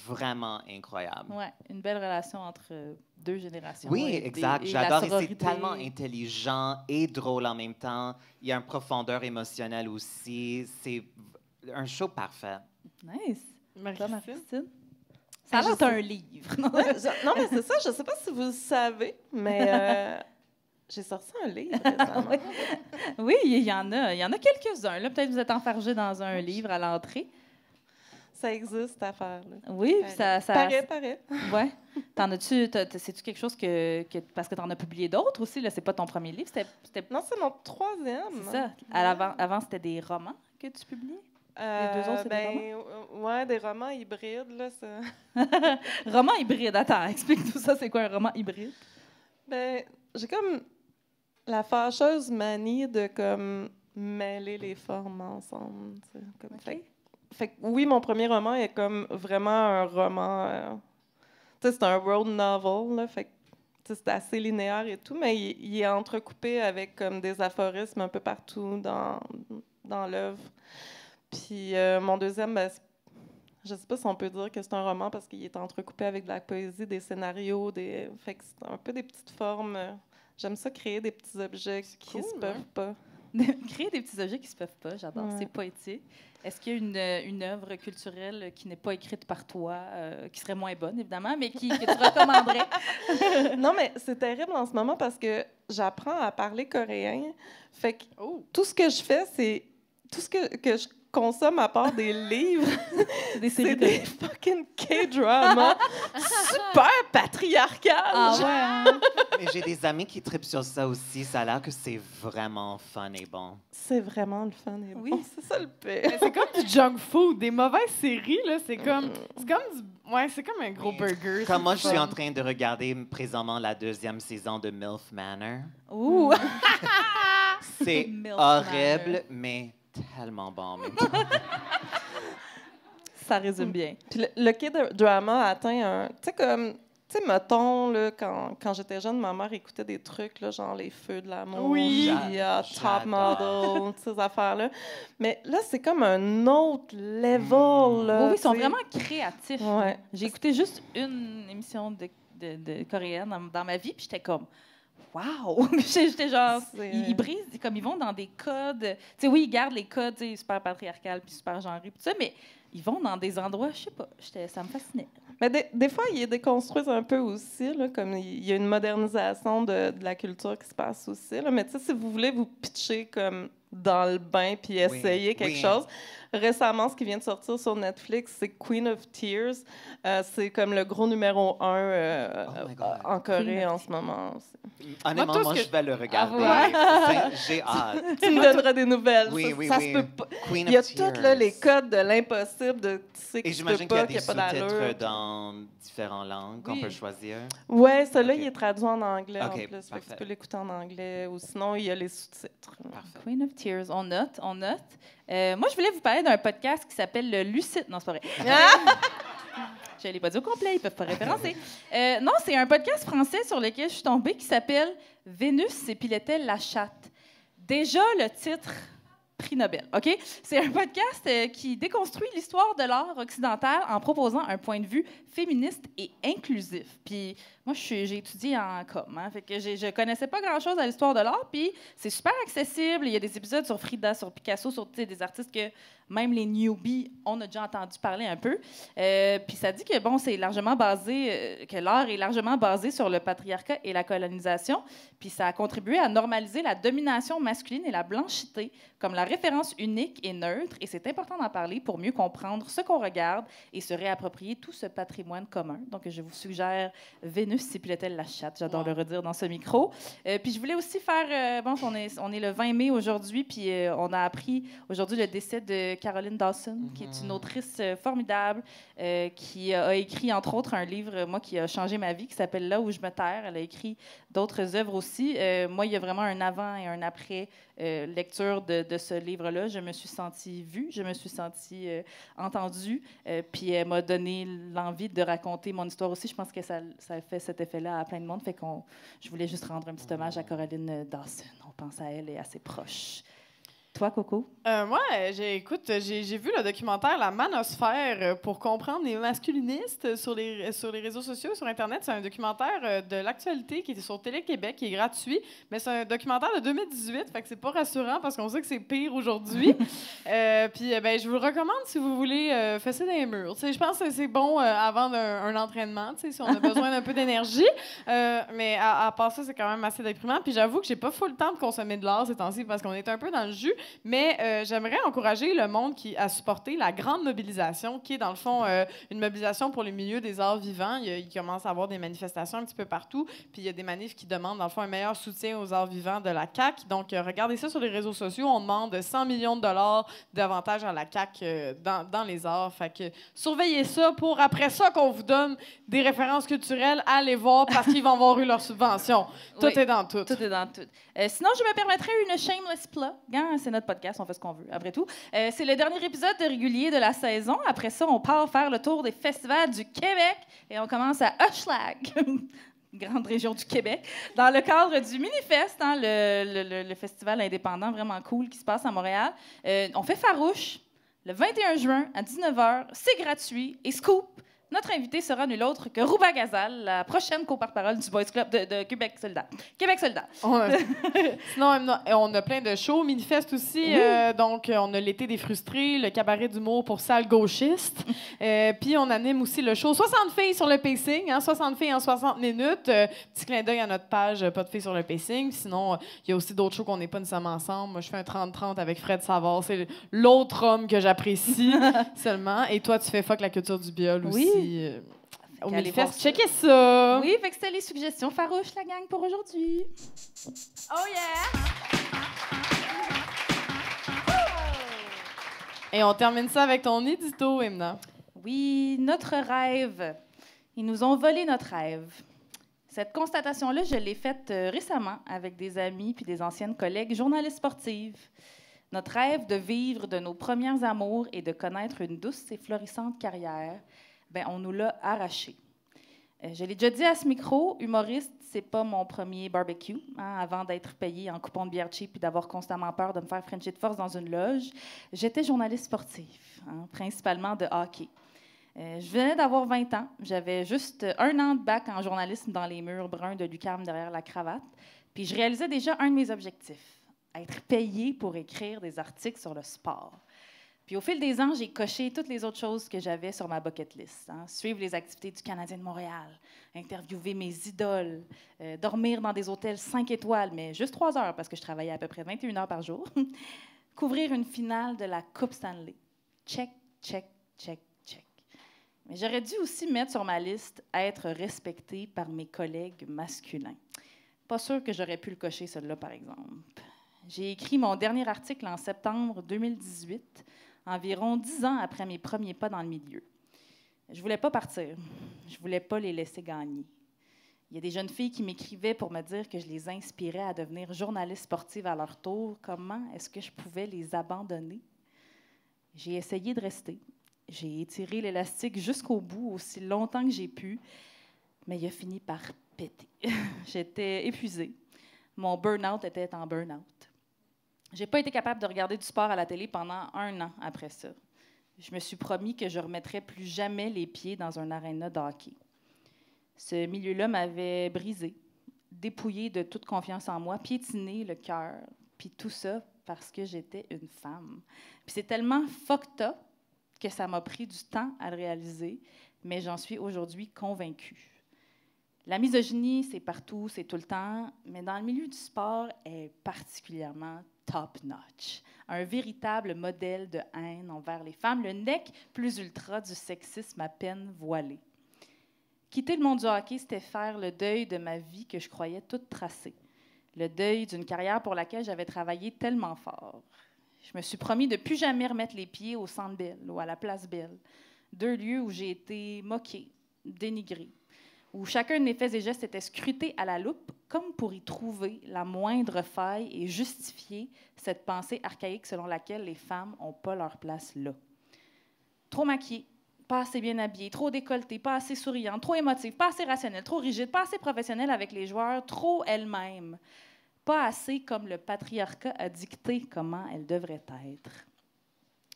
vraiment incroyable. Oui, une belle relation entre deux générations. Oui, exact. J'adore. C'est tellement intelligent et drôle en même temps. Il y a une profondeur émotionnelle aussi. C'est un show parfait. Nice. Marie-Christine? Ça a l'air d'un livre. Non, mais c'est ça. Je ne sais pas si vous le savez, mais j'ai sorti un livre récemment. Oui, il y en a. Il y en a quelques-uns. Là, peut-être que vous êtes enfargés dans un livre à l'entrée. Ça existe, cette affaire-là. Oui, ça... Paraît. Oui. C'est-tu quelque chose que... Parce que tu en as publié d'autres aussi, là? C'est pas ton premier livre? Non, c'est mon 3e. C'est ça. Avant, c'était des romans que tu publiais? Les 2 autres, c'est des romans? Oui, des romans hybrides, là, ça. Roman hybride, attends, explique-nous ça, c'est quoi un roman hybride? Ben, j'ai comme la fâcheuse manie de, comme, mêler les formes ensemble, tu sais, comme fait que oui, mon premier roman est comme vraiment un roman... tu sais, c'est un road novel, là, fait que c'est assez linéaire et tout, mais il est entrecoupé avec comme des aphorismes un peu partout dans l'œuvre. Puis mon deuxième, ben, je sais pas si on peut dire que c'est un roman parce qu'il est entrecoupé avec de la poésie, des scénarios, fait que c'est un peu des petites formes. J'aime ça, créer des petits objets qui se peuvent pas. Créer des petits objets qui se peuvent pas, j'adore, c'est poétique. Est-ce qu'il y a une œuvre culturelle qui n'est pas écrite par toi, qui serait moins bonne, évidemment, mais que tu recommanderais? Non, mais c'est terrible en ce moment parce que j'apprends à parler coréen. Fait que tout ce que je fais, c'est... Tout ce que je consomme à part des livres, c'est des fucking K-dramas super patriarcales. Ah ouais, hein? Mais j'ai des amis qui trippent sur ça aussi. Ça a l'air que c'est vraiment fun et bon. C'est vraiment le fun et bon. C'est ça le pire. C'est comme du junk food. Des mauvaises séries, là, c'est comme un gros burger. Comme moi, je suis en train de regarder présentement la 2e saison de MILF Manor. Ouh! C'est horrible, mais tellement bon en même temps. Ça résume bien. Puis le K-drama atteint un... Tu sais, mettons, là, quand j'étais jeune, ma mère écoutait des trucs, là, genre Les Feux de l'amour, Top Model, ces affaires-là. Mais là, c'est comme un autre level. Là, oui, ils sont vraiment créatifs. Ouais. J'ai écouté juste une émission de coréenne dans ma vie, puis j'étais comme... Wow! J'étais genre... Ils brisent, comme ils vont dans des codes... Tu sais, oui, ils gardent les codes super patriarcales puis super genrés, puis ça, mais ils vont dans des endroits, je sais pas, ça me fascinait. Mais des fois, ils déconstruisent un peu aussi, là, comme il y a une modernisation de la culture qui se passe aussi. Là. Mais tu sais, si vous voulez vous pitcher comme dans le bain puis essayer quelque chose, récemment, ce qui vient de sortir sur Netflix, c'est Queen of Tears. C'est comme le gros numéro 1 en Corée en ce moment. Honnêtement, moi, je vais le regarder. J'ai hâte. Tu me donneras des nouvelles. Ça se peut pas. Queen il y a of Tears. tous les codes de l'impossible, de tu sais et que tu peux pas, qu'il n'y a pas d'allure. Et j'imagine qu'il y a des sous-titres dans différentes langues qu'on peut choisir. Oui, celui-là, il est traduit en anglais en plus. Parfait. Tu peux l'écouter en anglais ou sinon, il y a les sous-titres. Parfait. Queen of Tears, on note. Moi, je voulais vous parler d'un podcast qui s'appelle le Lucide. Non, c'est pas vrai. Je ne l'ai pas dit au complet, ils ne peuvent pas référencer. Non, c'est un podcast français sur lequel je suis tombée qui s'appelle Vénus épilotait la chatte. Déjà, le titre... Prix Nobel, OK? C'est un podcast qui déconstruit l'histoire de l'art occidental en proposant un point de vue féministe et inclusif. Puis moi, j'ai étudié en com, hein, fait que je connaissais pas grand-chose à l'histoire de l'art, puis c'est super accessible. Il y a des épisodes sur Frida, sur Picasso, sur des artistes que même les newbies, on a déjà entendu parler un peu. Puis ça dit que, bon, c'est largement basé, que l'art est largement basé sur le patriarcat et la colonisation, puis ça a contribué à normaliser la domination masculine et la blanchité comme la référence unique et neutre, et c'est important d'en parler pour mieux comprendre ce qu'on regarde et se réapproprier tout ce patrimoine commun. Donc, je vous suggère Vénus si pilait-elle la chatte, j'adore le redire dans ce micro. Puis je voulais aussi faire, bon, on est le 20 mai aujourd'hui, puis on a appris aujourd'hui le décès de Caroline Dawson, qui est une autrice formidable, qui a écrit, entre autres, un livre, moi, qui a changé ma vie, qui s'appelle « Là où je me terre ». Elle a écrit d'autres œuvres aussi. Moi, il y a vraiment un avant et un après lecture de ce livre-là. Je me suis sentie vue, je me suis sentie entendue, puis elle m'a donné l'envie de raconter mon histoire aussi. Je pense que ça a fait cet effet-là à plein de monde. Fait je voulais juste rendre un petit hommage à Caroline Dawson. On pense à elle et à ses proches. Toi, Coco? Moi, j'ai vu le documentaire La Manosphère pour comprendre les masculinistes sur les réseaux sociaux, sur Internet. C'est un documentaire de l'actualité qui était sur Télé-Québec, qui est gratuit, mais c'est un documentaire de 2018, fait que c'est pas rassurant parce qu'on sait que c'est pire aujourd'hui. Puis, je vous le recommande si vous voulez fesser dans les murs. Je pense que c'est bon avant un entraînement, si on a besoin d'un peu d'énergie. Mais à part ça, c'est quand même assez déprimant. Puis j'avoue que j'ai pas full le temps de consommer de l'art ces temps-ci parce qu'on est un peu dans le jus. Mais j'aimerais encourager le monde à supporter la grande mobilisation, qui est dans le fond une mobilisation pour le milieu des arts vivants. Il commence à avoir des manifestations un petit peu partout. Puis il y a des manifs qui demandent dans le fond un meilleur soutien aux arts vivants de la CAQ. Donc regardez ça sur les réseaux sociaux. On demande 100 millions de dollars d'avantages à la CAQ dans les arts. Fait que surveillez ça pour après ça qu'on vous donne des références culturelles à aller voir parce qu'ils vont avoir eu leur subvention. Tout est dans tout. Tout est dans tout. Sinon, je me permettrais une shameless plug. Hein? C'est notre podcast, on fait ce qu'on veut, après tout. C'est le dernier épisode régulier de la saison. Après ça, on part faire le tour des festivals du Québec et on commence à Hochelag, grande région du Québec, dans le cadre du Minifest, hein, le festival indépendant vraiment cool qui se passe à Montréal. On fait Farouche le 21 juin à 19h. C'est gratuit. Et scoop! Notre invité sera nul autre que Rouba Gazal, la prochaine co-porte-parole du Boys Club de Québec Soldat. Québec Soldat. Sinon, on a plein de shows, Minifest aussi. Oui. Donc, on a l'été des frustrés, le cabaret d'humour pour salles gauchistes. Puis, on anime aussi le show 60 filles sur le pacing, hein, 60 filles en 60 minutes. Petit clin d'œil à notre page Pas de filles sur le pacing. Sinon, il y a aussi d'autres shows qu'on n'est pas nécessairement ensemble. Moi, je fais un 30-30 avec Fred Savard. C'est l'autre homme que j'apprécie seulement. Et toi, tu fais Fuck la culture du biol aussi. Au Minifest, checkez ça! Oui, fait que c'était les suggestions farouches, la gang, pour aujourd'hui. Oh yeah! Et on termine ça avec ton édito, Emna. Oui, notre rêve. Ils nous ont volé notre rêve. Cette constatation-là, je l'ai faite récemment avec des amis puis des anciennes collègues journalistes sportives. Notre rêve de vivre de nos premiers amours et de connaître une douce et florissante carrière, ben, on nous l'a arraché. Je l'ai déjà dit à ce micro, humoriste, c'est pas mon premier barbecue. Hein, avant d'être payé en coupon de bière cheap et d'avoir constamment peur de me faire frencher de force dans une loge, j'étais journaliste sportif, hein, principalement de hockey. Je venais d'avoir 20 ans. J'avais juste 1 an de bac en journalisme dans les murs bruns de l'UQAM derrière la cravate. Puis je réalisais déjà un de mes objectifs, être payé pour écrire des articles sur le sport. Puis au fil des ans, j'ai coché toutes les autres choses que j'avais sur ma bucket list. Hein. Suivre les activités du Canadien de Montréal, interviewer mes idoles, dormir dans des hôtels 5 étoiles, mais juste 3 heures parce que je travaillais à peu près 21 heures par jour. Couvrir une finale de la Coupe Stanley. Check, check, check, check. Mais j'aurais dû aussi mettre sur ma liste être respectée par mes collègues masculins. Pas sûr que j'aurais pu le cocher, celui-là, par exemple. J'ai écrit mon dernier article en septembre 2018, environ 10 ans après mes premiers pas dans le milieu. Je voulais pas partir. Je voulais pas les laisser gagner. Il y a des jeunes filles qui m'écrivaient pour me dire que je les inspirais à devenir journalistes sportives à leur tour. Comment est-ce que je pouvais les abandonner? J'ai essayé de rester. J'ai étiré l'élastique jusqu'au bout, aussi longtemps que j'ai pu, mais il a fini par péter. J'étais épuisée. Mon burn-out était en burn-out. J'ai pas été capable de regarder du sport à la télé pendant 1 an après ça. Je me suis promis que je remettrais plus jamais les pieds dans un aréna de hockey. Ce milieu-là m'avait brisé, dépouillé de toute confiance en moi, piétiné le cœur, puis tout ça parce que j'étais une femme. Puis c'est tellement fucked up que ça m'a pris du temps à le réaliser, mais j'en suis aujourd'hui convaincue. La misogynie, c'est partout, c'est tout le temps, mais dans le milieu du sport, elle est particulièrement top-notch. Un véritable modèle de haine envers les femmes, le nec plus ultra du sexisme à peine voilé. Quitter le monde du hockey, c'était faire le deuil de ma vie que je croyais toute tracée. Le deuil d'une carrière pour laquelle j'avais travaillé tellement fort. Je me suis promis de ne plus jamais remettre les pieds au Centre Bell ou à la Place Bell, 2 lieux où j'ai été moquée, dénigrée, où chacun de mes faits et gestes était scruté à la loupe, comme pour y trouver la moindre faille et justifier cette pensée archaïque selon laquelle les femmes n'ont pas leur place là. Trop maquillée, pas assez bien habillée, trop décolletée, pas assez souriante, trop émotive, pas assez rationnelle, trop rigide, pas assez professionnelle avec les joueurs, trop elle-même, pas assez comme le patriarcat a dicté comment elle devrait être.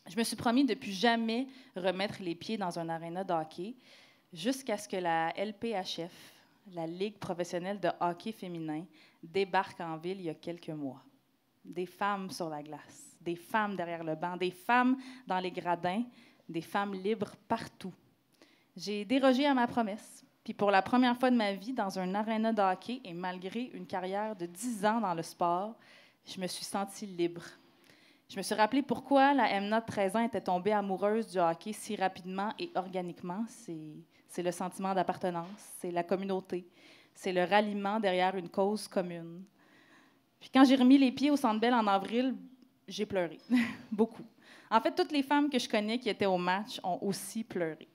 Je me suis promis de ne plus jamais remettre les pieds dans un aréna de hockey jusqu'à ce que la LPHF, la Ligue professionnelle de hockey féminin, débarque en ville il y a quelques mois. Des femmes sur la glace, des femmes derrière le banc, des femmes dans les gradins, des femmes libres partout. J'ai dérogé à ma promesse. Puis pour la première fois de ma vie, dans un aréna de hockey, et malgré une carrière de 10 ans dans le sport, je me suis sentie libre. Je me suis rappelé pourquoi la Emna de 13 ans était tombée amoureuse du hockey si rapidement et organiquement. C'est le sentiment d'appartenance, c'est la communauté, c'est le ralliement derrière une cause commune. Puis quand j'ai remis les pieds au Centre Bell en avril, j'ai pleuré, beaucoup. En fait, toutes les femmes que je connais qui étaient au match ont aussi pleuré.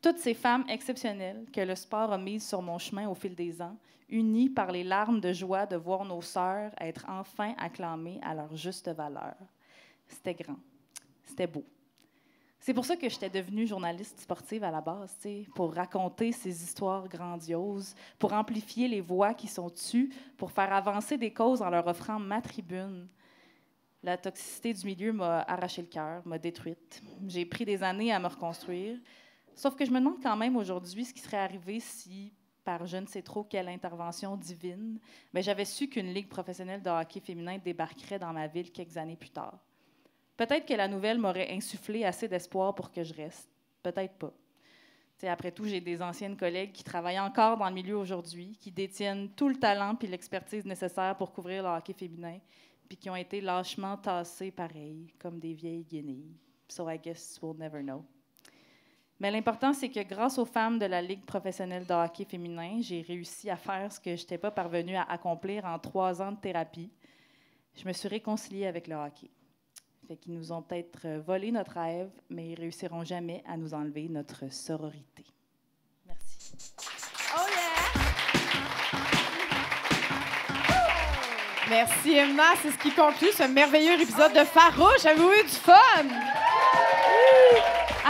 Toutes ces femmes exceptionnelles que le sport a mises sur mon chemin au fil des ans, unies par les larmes de joie de voir nos sœurs être enfin acclamées à leur juste valeur. C'était grand, c'était beau. C'est pour ça que j'étais devenue journaliste sportive à la base, pour raconter ces histoires grandioses, pour amplifier les voix qui sont tues, pour faire avancer des causes en leur offrant ma tribune. La toxicité du milieu m'a arraché le cœur, m'a détruite. J'ai pris des années à me reconstruire. Sauf que je me demande quand même aujourd'hui ce qui serait arrivé si, par je ne sais trop quelle intervention divine, mais j'avais su qu'une ligue professionnelle de hockey féminin débarquerait dans ma ville quelques années plus tard. Peut-être que la nouvelle m'aurait insufflé assez d'espoir pour que je reste. Peut-être pas. Après tout, j'ai des anciennes collègues qui travaillent encore dans le milieu aujourd'hui, qui détiennent tout le talent et l'expertise nécessaires pour couvrir le hockey féminin, puis qui ont été lâchement tassées pareil, comme des vieilles guenilles. So I guess we'll never know. Mais l'important, c'est que grâce aux femmes de la Ligue professionnelle de hockey féminin, j'ai réussi à faire ce que je n'étais pas parvenue à accomplir en 3 ans de thérapie. Je me suis réconciliée avec le hockey. Fait qu'ils nous ont peut-être volé notre rêve, mais ils ne réussiront jamais à nous enlever notre sororité. Merci. Oh yeah! Merci, Emma. C'est ce qui conclut ce merveilleux épisode de Farouche. Avez-vous eu du fun?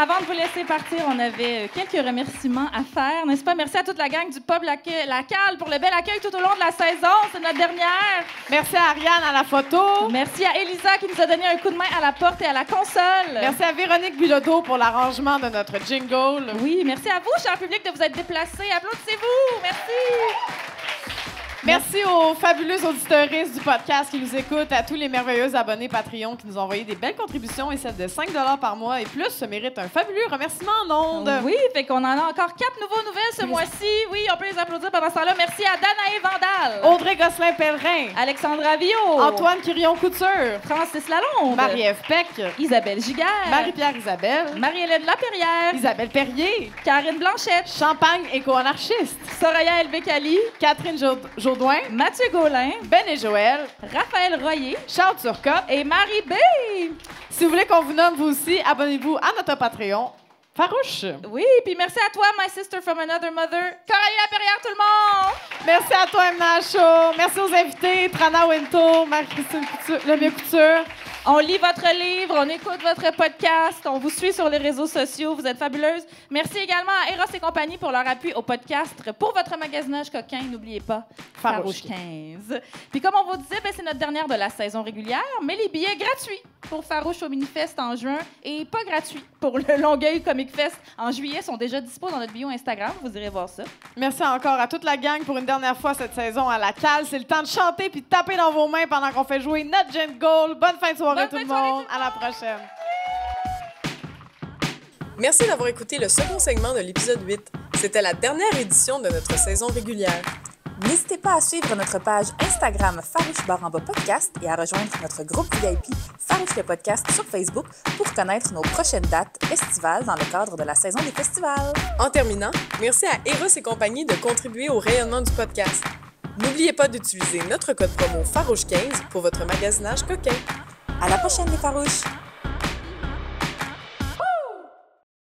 Avant de vous laisser partir, on avait quelques remerciements à faire, n'est-ce pas? Merci à toute la gang du pub La Cale pour le bel accueil tout au long de la saison. C'est notre dernière. Merci à Ariane à la photo. Merci à Elisa qui nous a donné un coup de main à la porte et à la console. Merci à Véronique Bilodeau pour l'arrangement de notre jingle. Oui, merci à vous, cher public, de vous être déplacés. Applaudissez-vous. Merci. Merci aux fabuleux auditeuristes du podcast qui nous écoutent, à tous les merveilleux abonnés Patreon qui nous ont envoyé des belles contributions et celles de 5 $ par mois et plus se méritent un fabuleux remerciement en ondes. Oui, fait qu'on en a encore 4 nouveaux nouvelles ce mois-ci. Oui, on peut les applaudir pendant ce temps-là. Merci à Danae Vandal, Audrey Gosselin-Pellerin, Alexandra Villot, Antoine Quirion-Couture, Francis Lalonde, Marie-Ève Peck, Isabelle Giguère, Marie-Pierre Isabelle, Marie-Hélène Laperrière, Isabelle Perrier, Karine Blanchette, Champagne éco-anarchiste, Soraya Elbekali, Catherine Jourdouin, Mathieu Gaulin, Ben et Joël, Raphaël Royer, Charles Turcotte et Marie B. Si vous voulez qu'on vous nomme vous aussi, abonnez-vous à notre Patreon. Farouche. Oui, puis merci à toi, My Sister from Another Mother, Coralie Laperrière, tout le monde. Merci à toi, Emna Chaud. Merci aux invités, Trana Winto, Marie-Christine Lemay Couture. On lit votre livre, on écoute votre podcast, on vous suit sur les réseaux sociaux. Vous êtes fabuleuses. Merci également à Eros et compagnie pour leur appui au podcast. Pour votre magasinage coquin, n'oubliez pas, Farouche 15. Puis comme on vous disait, c'est notre dernière de la saison régulière, mais les billets gratuits pour Farouche au Minifest en juin et pas gratuits pour le Longueuil Comic Fest en juillet sont déjà dispo dans notre bio Instagram. Vous irez voir ça. Merci encore à toute la gang pour une dernière fois cette saison à la cale. C'est le temps de chanter puis de taper dans vos mains pendant qu'on fait jouer notre Jingle. Bonne fin de soirée tout le monde. À la prochaine. Merci d'avoir écouté le second segment de l'épisode 8. C'était la dernière édition de notre saison régulière. N'hésitez pas à suivre notre page Instagram Farouche_podcast et à rejoindre notre groupe VIP Farouche le podcast sur Facebook pour connaître nos prochaines dates estivales dans le cadre de la saison des festivals. En terminant, merci à Eros et compagnie de contribuer au rayonnement du podcast. N'oubliez pas d'utiliser notre code promo Farouche15 pour votre magasinage coquin. À la prochaine les Farouches!